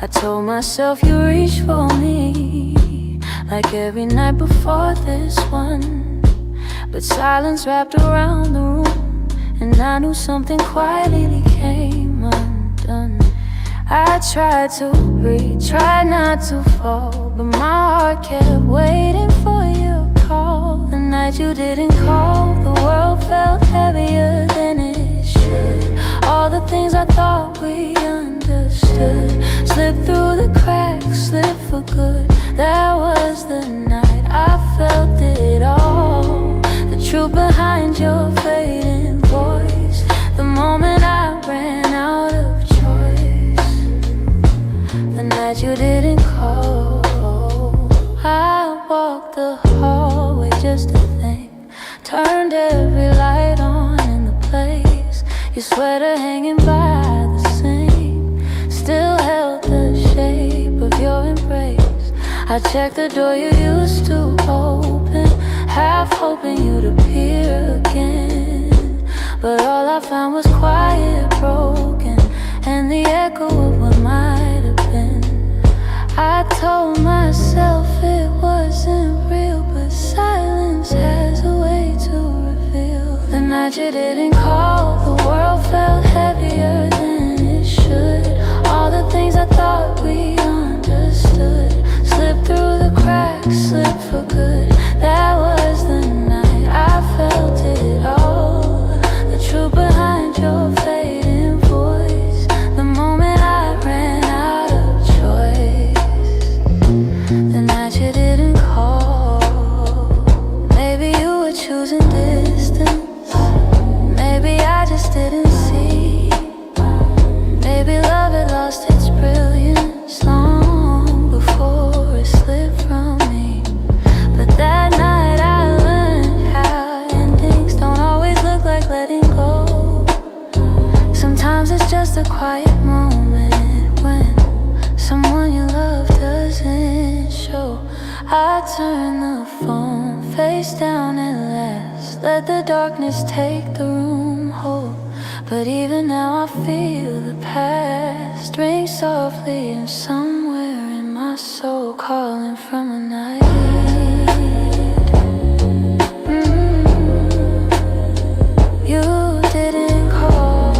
I told myself you reached for me, like every night before this one. But silence wrapped around the room, and I knew something quietly came undone. I tried to breathe, tried not to fall, but my heart kept waiting for your call. The night you didn't call, the world felt heavier than it should. All the things I thought we understood slipped through the cracks, slipped for good. That was the night I felt it all, the truth behind your fading voice. The moment I ran out of choice, the night you didn't call. I walked the hallway just to think, turned every light on in the place. Your sweater hanging by the sink still held the shape of your embrace. I checked the door you used to open, half hoping you'd appear again. But all I found was quiet, broken, and the echo of what might have been. I told myself it wasn't real, but silence has a way to reveal. The night you didn't call, the world felt heavier than it should. All the things I thought we understood slipped through the cracks, slipped for good. That was the night I felt it all, the truth behind your fading voice. The moment I ran out of choice, the night you didn't call. Maybe you were choosing distance, maybe I just didn't see. Maybe love had lost its brilliance long before it slipped from me. But that night I learned how endings don't always look like letting go. Sometimes it's just a quiet moment when someone you love doesn't show. I turn the phone face down at last, let the darkness take the room whole. But even now I feel the past ring softly, and somewhere in my soul calling from a night. You didn't call.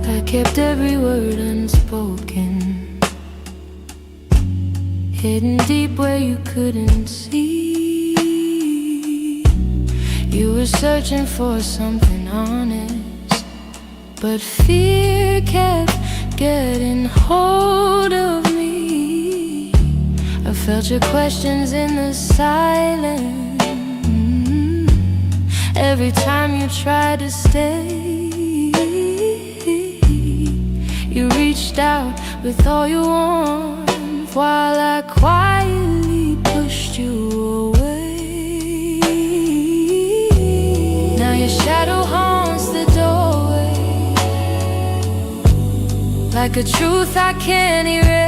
I kept every word unspoken, hidden deep where you couldn't see. You were searching for something honest, but fear kept getting hold of me. I felt your questions in the silence every time you tried to stay. You reached out with all your warmth while I quietly pushed you away. Now your shadow haunts the doorway, like a truth I can't erase.